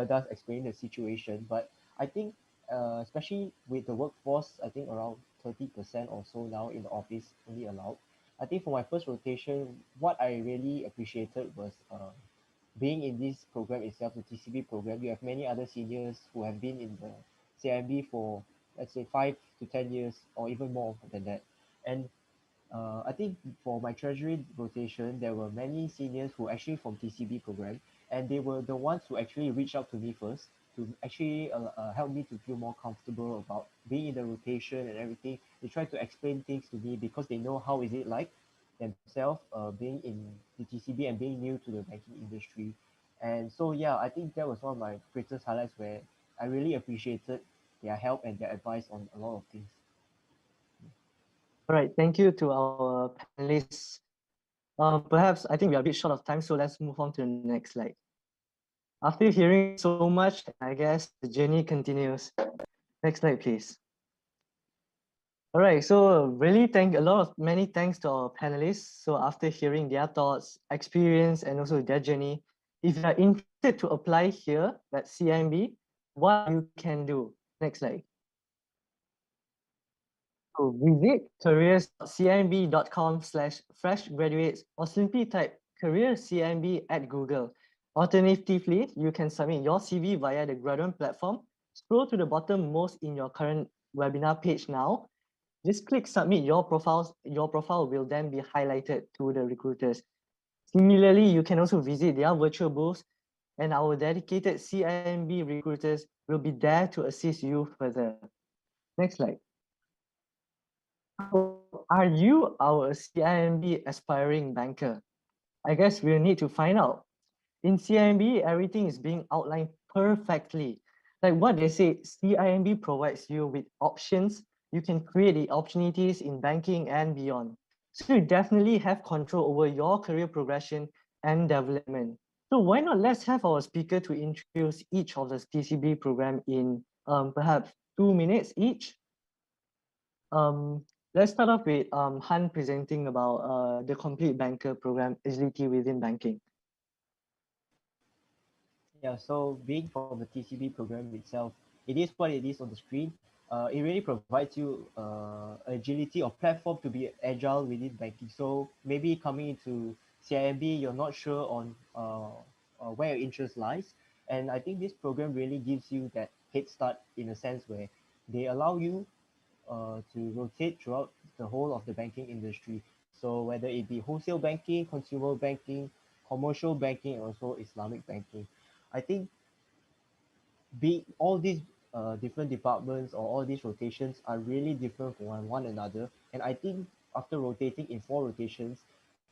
That's explaining the situation. But I think, especially with the workforce, I think around 30% or so now in the office only allowed. I think for my first rotation, what I really appreciated was being in this program itself, the TCB program. You have many other seniors who have been in the CIMB for, let's say, 5 to 10 years or even more than that. And I think for my treasury rotation, there were many seniors who actually from TCB program, and they were the ones who actually reached out to me first to actually help me to feel more comfortable about being in the rotation and everything. They try to explain things to me because they know how is it like themselves being in the TCB and being new to the banking industry. And so yeah, I think that was one of my greatest highlights where I really appreciated their help and their advice on a lot of things. All right, thank you to our panelists. Perhaps I think we are a bit short of time, so let's move on to the next slide. After hearing so much, I guess the journey continues. Next slide, please. All right, so really many thanks to our panelists. So after hearing their thoughts, experience, and also their journey, if you are interested to apply here at CIMB, what you can do. Next slide. So visit careers.cimb.com/freshgraduates or simply type career CIMB at Google. Alternatively, you can submit your CV via the Graduate platform. Scroll to the bottom most in your current webinar page now. Just click submit your profiles. Your profile will then be highlighted to the recruiters. Similarly, you can also visit their virtual booths, and our dedicated CIMB recruiters will be there to assist you further. Next slide. Are you our CIMB aspiring banker? I guess we'll need to find out. In CIMB, everything is being outlined perfectly. Like what they say, CIMB provides you with options. You can create the opportunities in banking and beyond. So you definitely have control over your career progression and development. So why not let's have our speaker to introduce each of the TCB program in perhaps 2 minutes each. Let's start off with Han presenting about the Complete Banker program, agility within banking. Yeah, so being from the TCB program itself, it is what it is on the screen. It really provides you agility or platform to be agile within banking. So maybe coming into CIMB, you're not sure on where your interest lies. And I think this program really gives you that, head start in a sense where they allow you to rotate throughout the whole of the banking industry. So whether it be wholesale banking, consumer banking, commercial banking, and also Islamic banking, I think be all these different departments or all these rotations are really different from one another. And I think after rotating in 4 rotations,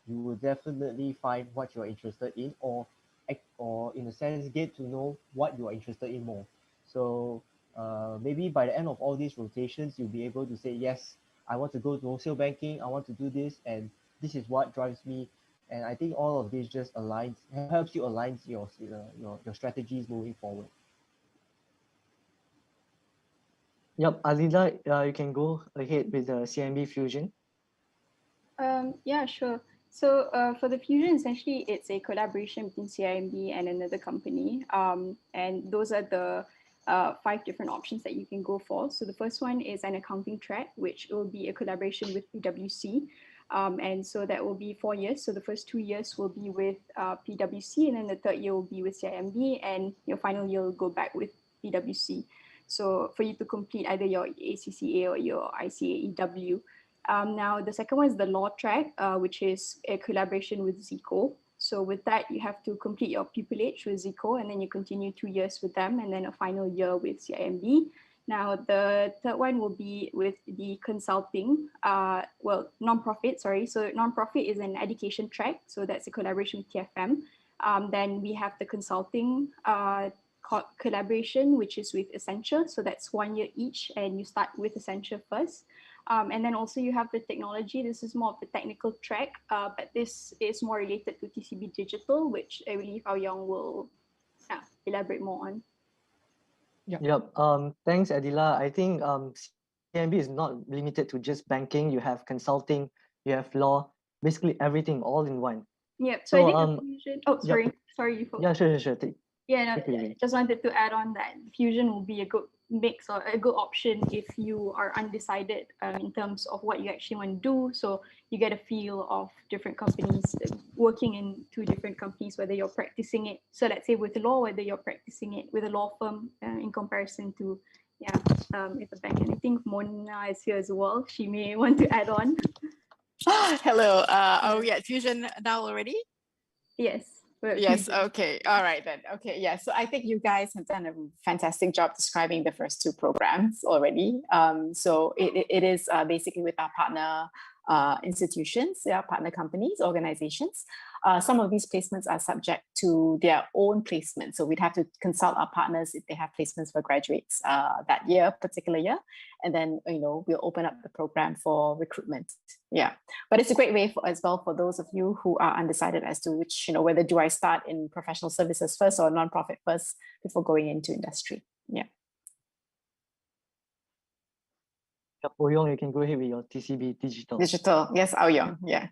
you will definitely find what you're interested in, or in a sense get to know what you are interested in more. So maybe by the end of all these rotations, you'll be able to say, yes, I want to go to wholesale banking, I want to do this, and this is what drives me. And I think all of this just aligns, helps you align your strategies moving forward. Yep, Aziza, you can go ahead with the CIMB Fusion. Yeah, sure. So for the fusion, essentially, it's a collaboration between CIMB and another company. And those are the 5 different options that you can go for. So the first one is an accounting track, which will be a collaboration with PwC. And so that will be 4 years. So the first 2 years will be with PwC, and then the third year will be with CIMB, and your final year will go back with PwC. So for you to complete either your ACCA or your ICAEW. Now, the second one is the law track, which is a collaboration with Zico. So with that, you have to complete your pupillage with Zico, and then you continue 2 years with them, and then a final year with CIMB. Now, the third one will be with the consulting, non-profit, sorry. So non-profit is an education track. So that's a collaboration with TFM. Then we have the consulting collaboration, which is with Accenture. So that's 1 year each, and you start with Accenture first. And then also you have the technology. This is more of the technical track, but this is more related to TCB Digital, which I believe Ao Yong will elaborate more on. Yep. Thanks, Adila. I think CIMB is not limited to just banking. You have consulting, you have law, basically everything all in one. Yep. So I think the fusion. Oh, sorry. Yep. Sorry, you folks. Yeah, sure. Yeah, no, just wanted to add on that fusion will be a good mix or a good option if you are undecided in terms of what you actually want to do. So you get a feel of different companies working in 2 different companies, whether you're practicing it. So let's say with law, whether you're practicing it with a law firm in comparison to, with a bank. And I think Mona is here as well. She may want to add on. Hello. Are we at fusion now already? Yes. Yes. Okay. All right then. Okay. Yeah. So I think you guys have done a fantastic job describing the first 2 programs already. So it is basically with our partner institutions, partner companies, organizations. Some of these placements are subject to their own placement. So we'd have to consult our partners if they have placements for graduates that particular year. And then, we'll open up the program for recruitment. Yeah. But it's a great way as well for those of you who are undecided as to which, whether do I start in professional services first or nonprofit first before going into industry. Yeah. Ao Yong, you can go ahead with your TCB Digital. Digital. Yes, Ao Yong. Yeah.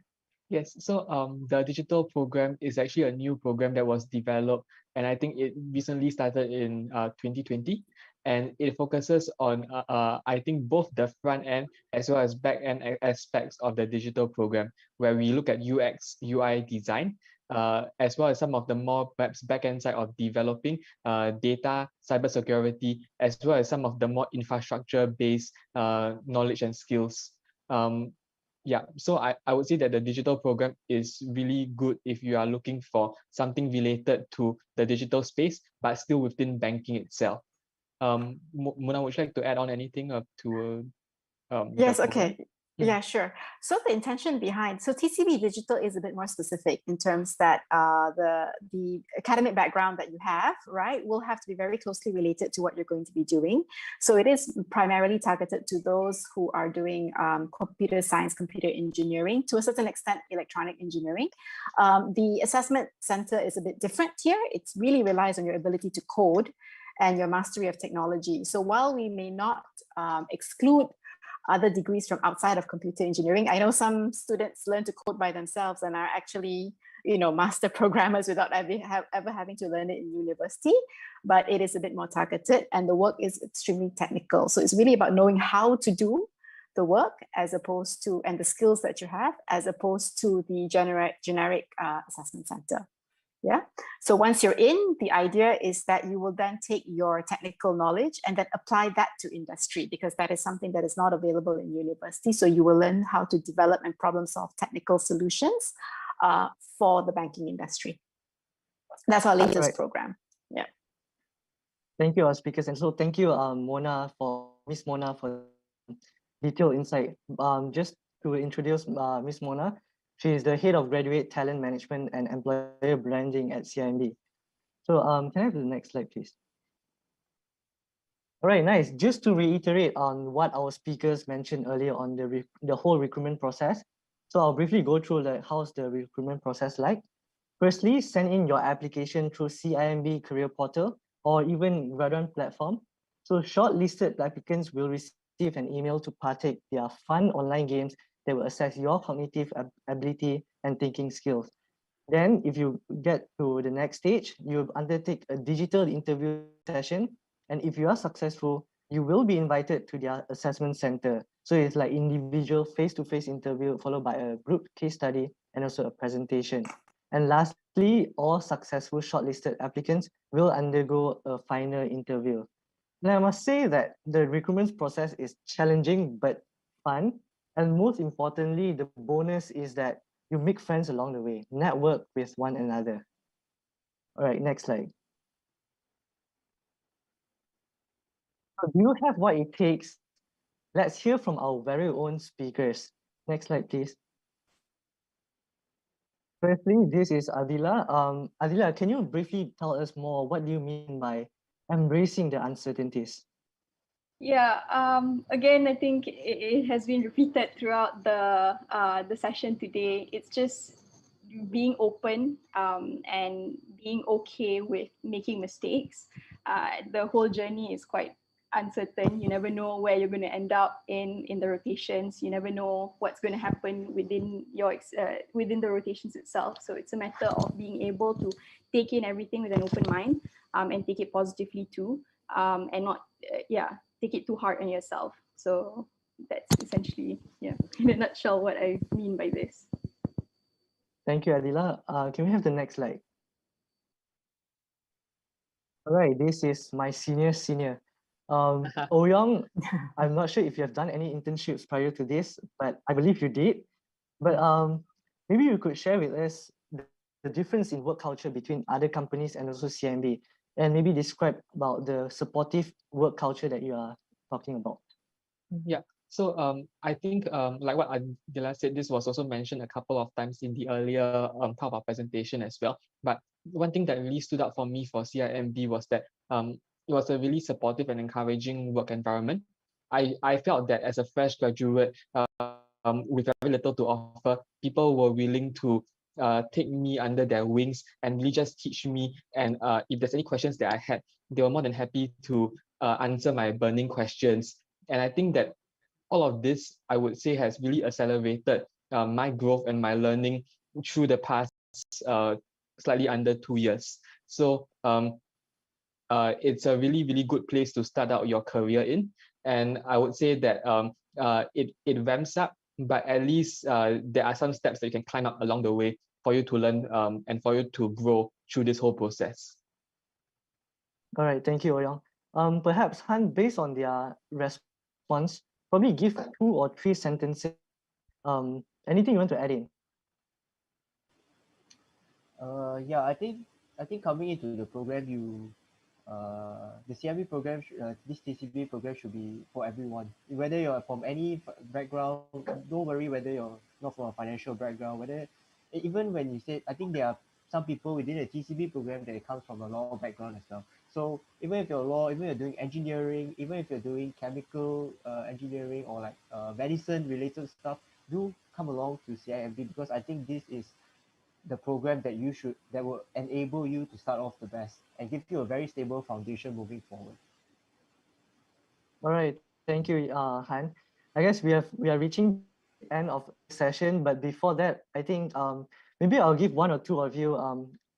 Yes, so the digital program is actually a new program that was developed, and I think it recently started in 2020, and it focuses on I think both the front end as well as back end aspects of the digital program, where we look at UX, UI design, as well as some of the more perhaps back end side of developing data, cybersecurity, as well as some of the more infrastructure based knowledge and skills. Yeah, so I would say that the digital program is really good if you are looking for something related to the digital space, but still within banking itself. Mona, would you like to add on anything to yes, okay. Yeah, sure. So the intention behind, so TCB Digital is a bit more specific in terms that the academic background that you have, right, will have to be very closely related to what you're going to be doing. So it is primarily targeted to those who are doing computer science, computer engineering, to a certain extent, electronic engineering. The assessment center is a bit different here. It really relies on your ability to code and your mastery of technology. So while we may not exclude other degrees from outside of computer engineering, I know some students learn to code by themselves and are actually, master programmers without ever having to learn it in university, but it is a bit more targeted and the work is extremely technical. So it's really about knowing how to do the work as opposed to, and the skills that you have, as opposed to the generic assessment center. Yeah. So once you're in, the idea is that you will then take your technical knowledge and then apply that to industry, because that is something that is not available in university. So you will learn how to develop and problem solve technical solutions for the banking industry. That's our latest program. Yeah. Thank you, our speakers. And so thank you, Miss Mona, for detailed insight. Just to introduce Miss Mona, she is the head of graduate talent management and employer branding at CIMB. So can I have the next slide, please? All right, nice. Just to reiterate on what our speakers mentioned earlier on the whole recruitment process. So I'll briefly go through how's the recruitment process like. Firstly, send in your application through CIMB Career Portal or even Graduate platform. So shortlisted applicants will receive an email to partake their fun online games that will assess your cognitive ability and thinking skills. Then if you get to the next stage, you undertake a digital interview session. And if you are successful, you will be invited to their assessment center. So it's like individual face-to-face interview followed by a group case study and also a presentation. And lastly, all successful shortlisted applicants will undergo a final interview. Now, I must say that the recruitment process is challenging but fun. And most importantly, the bonus is that you make friends along the way, network with one another. All right, next slide. So do you have what it takes? Let's hear from our very own speakers. Next slide, please. Firstly, this is Adila. Adila, can you briefly tell us more? What do you mean by embracing the uncertainties? Yeah, again, I think it has been repeated throughout the session today. It's just being open and being okay with making mistakes. The whole journey is quite uncertain. You never know where you're going to end up in the rotations. You never know what's going to happen within within the rotations itself. So it's a matter of being able to take in everything with an open mind and take it positively too, and not take it too hard on yourself. So that's essentially, in a nutshell, what I mean by this. Thank you, Adila. Can we have the next slide? All right, this is my senior. Oyong, I'm not sure if you have done any internships prior to this, but I believe you did. But maybe you could share with us the difference in work culture between other companies and also CIMB, and maybe describe about the supportive work culture that you are talking about. Yeah. So I think like what Adila said, this was also mentioned a couple of times in the earlier part of our presentation as well. But one thing that really stood out for me for CIMB was that it was a really supportive and encouraging work environment. I felt that as a fresh graduate with very little to offer, people were willing to take me under their wings and really just teach me. And if there's any questions that I had, they were more than happy to answer my burning questions. And I think that all of this, I would say, has really accelerated my growth and my learning through the past slightly under 2 years. So it's a really, really good place to start out your career in. And I would say that it ramps up, but at least there are some steps that you can climb up along the way for you to learn and for you to grow through this whole process. All right, thank you, Oyong. Perhaps Han, based on their response, probably give 2 or 3 sentences. Anything you want to add in? Yeah, I think coming into the program, the CIMB program, this TCB program should be for everyone. Whether you're from any background, don't worry whether you're not from a financial background. Whether even when you say, I think there are some people within the TCB program that comes from a law background as well. So even if you're law, even if you're doing engineering, even if you're doing chemical engineering or like medicine related stuff, do come along to CIMB, because I think this is the program that will enable you to start off the best and give you a very stable foundation moving forward. All right, thank you, Han. I guess we are reaching the end of the session, but before that, I think maybe I'll give 1 or 2 of you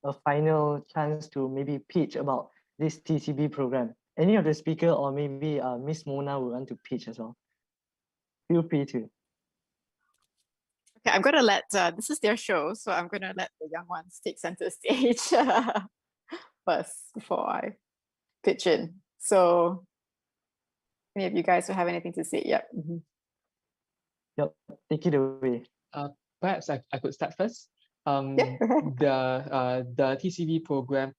a final chance to maybe pitch about this TCB program. Any of the speaker or maybe Miss Mona will want to pitch as well. Feel free to. Okay, I'm gonna let, this is their show, so I'm gonna let the young ones take center stage first before I pitch in. So any of you guys will have anything to say? Yep. Yep, take it away. Perhaps I could start first. Yeah. The TCB program,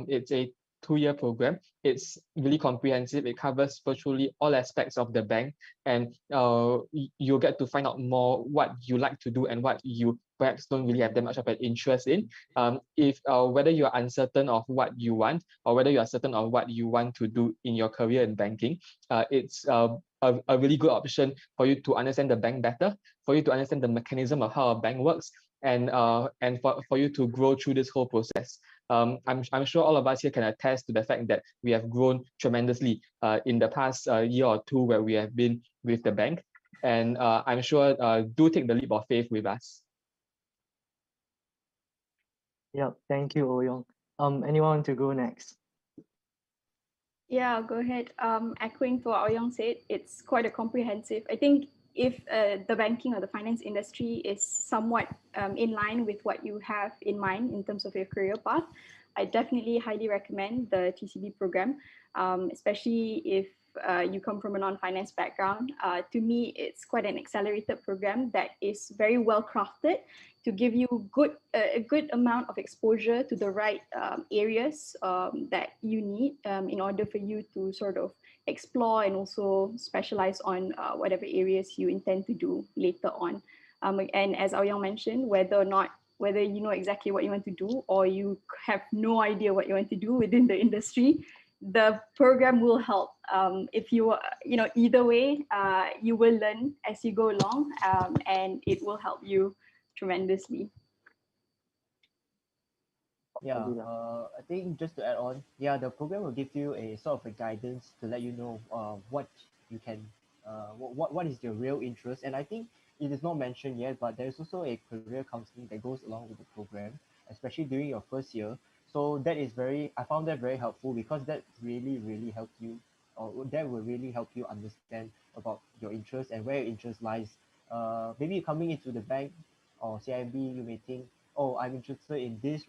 it's a 2-year program. It's really comprehensive. It covers virtually all aspects of the bank, and you'll get to find out more what you like to do and what you perhaps don't really have that much of an interest in. If whether you are uncertain of what you want, or whether you are certain of what you want to do in your career in banking, it's a really good option for you to understand the bank better, for you to understand the mechanism of how a bank works, and for you to grow through this whole process. I'm sure all of us here can attest to the fact that we have grown tremendously in the past year or two where we have been with the bank, and I'm sure do take the leap of faith with us. Yep, thank you, Oyong. Anyone want to go next? Yeah, I'll go ahead. Echoing to what Ouyong said, it's quite a comprehensive. I think if the banking or the finance industry is somewhat in line with what you have in mind in terms of your career path, I definitely highly recommend the TCB program, especially if you come from a non-finance background. To me, it's quite an accelerated program that is very well crafted to give you a good amount of exposure to the right areas that you need in order for you to sort of explore and also specialize on whatever areas you intend to do later on. And as Ouyong mentioned, whether you know exactly what you want to do or you have no idea what you want to do within the industry, the program will help. If you either way, you will learn as you go along, and it will help you tremendously. Yeah, I think just to add on, yeah, the program will give you a sort of a guidance to let you know what you can, what is your real interest. And I think it is not mentioned yet, but there's also a career counseling that goes along with the program, especially during your first year. So that is I found that very helpful because that really helped you, or that will really help you understand about your interest and where your interest lies. Maybe coming into the bank or CIMB, you may think, oh, I'm interested in this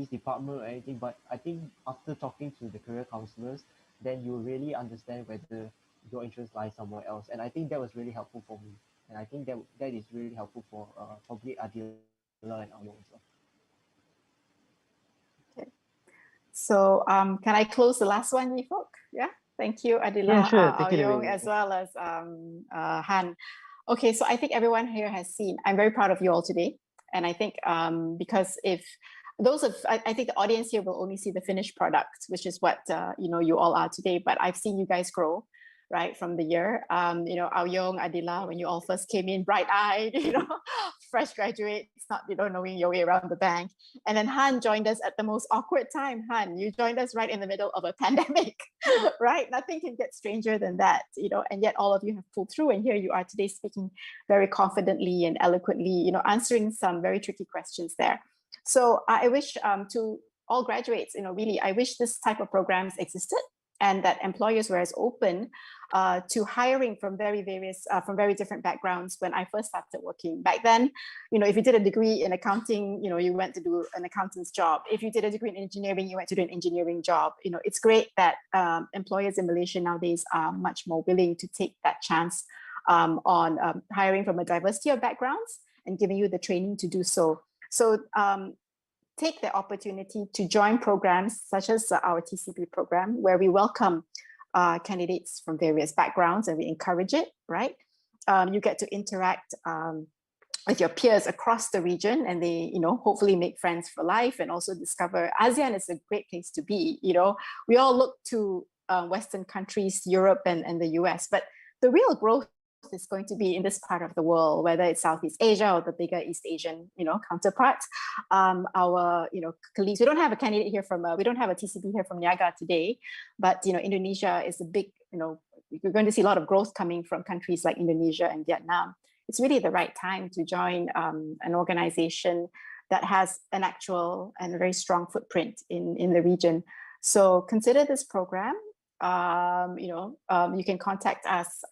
department or anything, but I think after talking to the career counselors, then you really understand whether your interest lies somewhere else. And I think that was really helpful for me. And I think that is really helpful for probably Adila and Ayo as well. Okay. So can I close the last one, Yifok? Yeah. Thank you, Adila, Yeah, sure. Take it Aoyong, away. as well as Han. Okay, so I think everyone here has seen. I'm very proud of you all today. And I think because if those of, I think the audience here will only see the finished product, which is what you all are today. But I've seen you guys grow, right, from the year. Aoyong, Adila, when you all first came in, bright-eyed, fresh graduates, not knowing your way around the bank. And then Han joined us at the most awkward time. Han, you joined us right in the middle of a pandemic, right? Nothing can get stranger than that, and yet all of you have pulled through, and here you are today speaking very confidently and eloquently, answering some very tricky questions there. So I wish to all graduates, really, I wish this type of programs existed and that employers were as open to hiring from very different backgrounds. When I first started working back then, if you did a degree in accounting, you went to do an accountant's job. If you did a degree in engineering, you went to do an engineering job. It's great that employers in Malaysia nowadays are much more willing to take that chance on hiring from a diversity of backgrounds and giving you the training to do so. So take the opportunity to join programs such as our TCB program, where we welcome candidates from various backgrounds and we encourage it, right? You get to interact with your peers across the region, and they, hopefully make friends for life, and also discover ASEAN is a great place to be. We all look to Western countries, Europe and the US, but the real growth is going to be in this part of the world, whether it's Southeast Asia or the bigger East Asian, counterparts. Our, colleagues, we don't have a candidate here from, we don't have a TCB here from Niaga today, but, Indonesia is a big, you're going to see a lot of growth coming from countries like Indonesia and Vietnam. It's really the right time to join an organization that has an actual and a very strong footprint in the region. So consider this program. You can contact us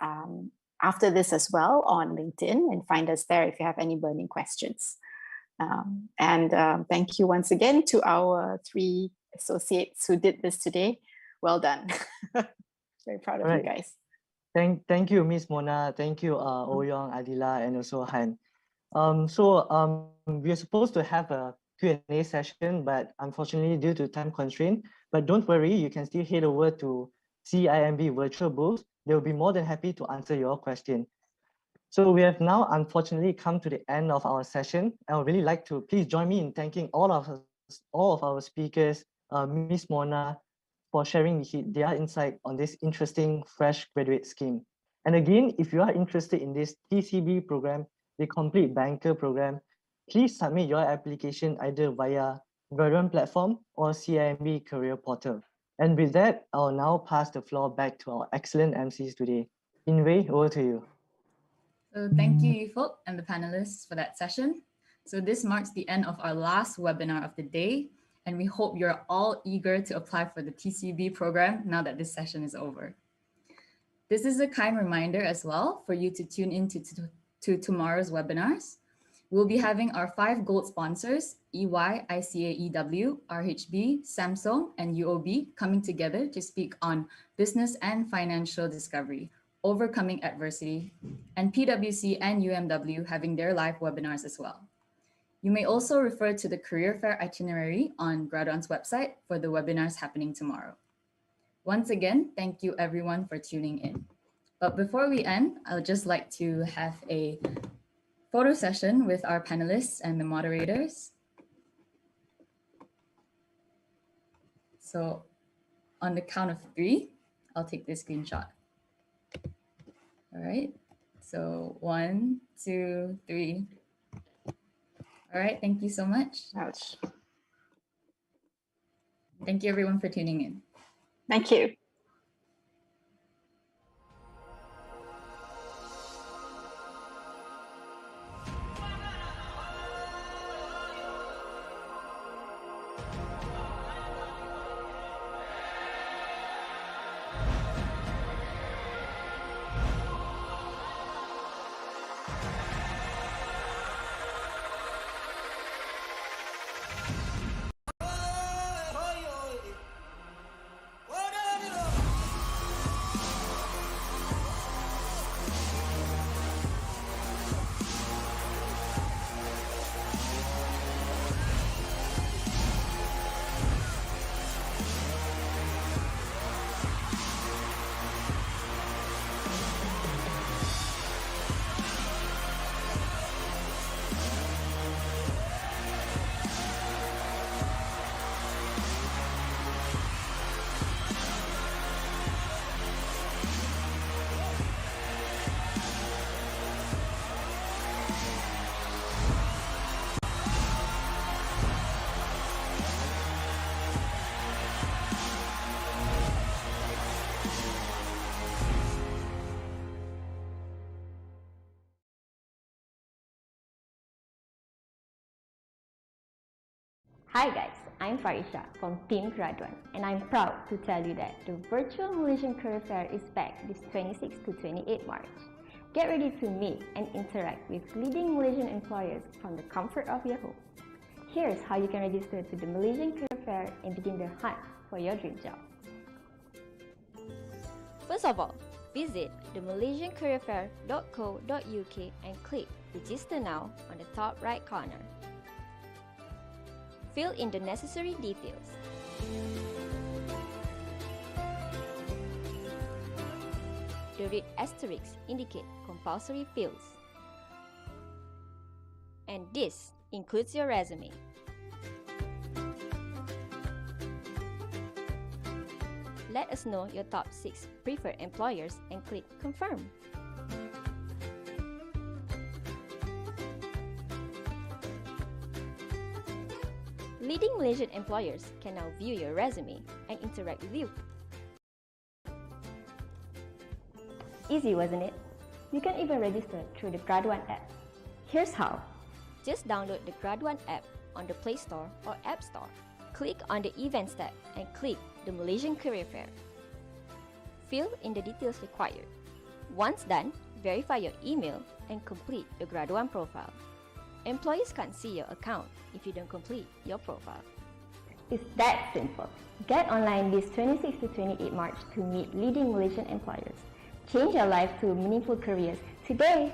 after this as well on LinkedIn and find us there if you have any burning questions. Thank you once again to our 3 associates who did this today. Well done. Very proud of you guys. Thank you, Miss Mona. Thank you, Oyong, Adila, and also Han. We are supposed to have a Q&A session, but unfortunately due to time constraint, but don't worry, you can still head over to CIMB virtual booth. They'll be more than happy to answer your question. So we have now unfortunately come to the end of our session. I would really like to please join me in thanking all of our speakers, Miss Mona, for sharing their insight on this interesting fresh graduate scheme. And again, if you are interested in this TCB program, the Complete Banker program, please submit your application either via Graduate platform or CIMB Career Portal. And with that, I'll now pass the floor back to our excellent MCs today. Inwei, over to you. So thank you, Yufok, and the panelists for that session. So this marks the end of our last webinar of the day, and we hope you're all eager to apply for the TCB program now that this session is over. This is a kind reminder as well for you to tune in to tomorrow's webinars. We'll be having our 5 gold sponsors, EY, ICAEW, RHB, Samsung, and UOB coming together to speak on business and financial discovery, overcoming adversity, and PwC and UMW having their live webinars as well. You may also refer to the career fair itinerary on Graduan's website for the webinars happening tomorrow. Once again, thank you everyone for tuning in. But before we end, I would just like to have a photo session with our panelists and the moderators. So on the count of 3, I'll take this screenshot. All right, so 1, 2, 3. All right, thank you so much. Ouch. Thank you everyone for tuning in. Thank you. Hi guys, I'm Farisha from Team Graduan, and I'm proud to tell you that the virtual Malaysian Career Fair is back this 26 to 28 March. Get ready to meet and interact with leading Malaysian employers from the comfort of your home. Here's how you can register to the Malaysian Career Fair and begin the hunt for your dream job. First of all, visit the malaysiancareerfair.co.uk and click Register Now on the top right corner. Fill in the necessary details. The red asterisks indicate compulsory fields. And this includes your resume. Let us know your top 6 preferred employers and click Confirm. Leading Malaysian employers can now view your resume and interact with you. Easy, wasn't it? You can even register through the Graduan app. Here's how. Just download the Graduan app on the Play Store or App Store. Click on the Events tab and click the Malaysian Career Fair. Fill in the details required. Once done, verify your email, and complete your Graduan profile. Employees can't see your account if you don't complete your profile. It's that simple. Get online this 26 to 28 March to meet leading Malaysian employers. Change your life to meaningful careers today.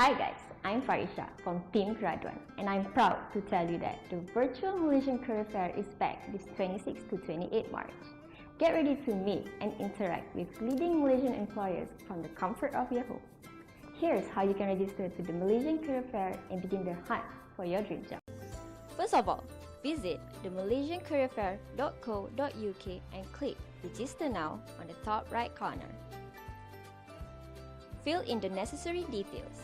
Hi guys, I'm Farisha from Team Graduan, and I'm proud to tell you that the Virtual Malaysian Career Fair is back this 26 to 28 March. Get ready to meet and interact with leading Malaysian employers from the comfort of your home. Here's how you can register to the Malaysian Career Fair and begin the hunt for your dream job. First of all, visit the malaysiancareerfair.co.uk and click Register Now on the top right corner. Fill in the necessary details.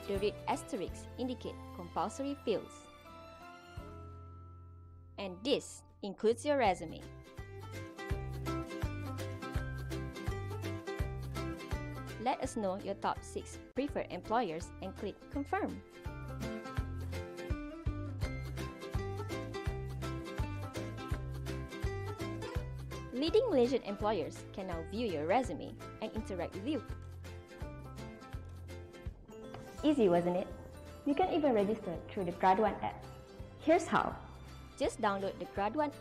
The red asterisks indicate compulsory fields. And this includes your resume. Let us know your top 6 preferred employers and click Confirm. Leading Malaysian employers can now view your resume and interact with you. Easy, wasn't it? You can even register through the Grad1 app. Here's how. Just download the Grad1 app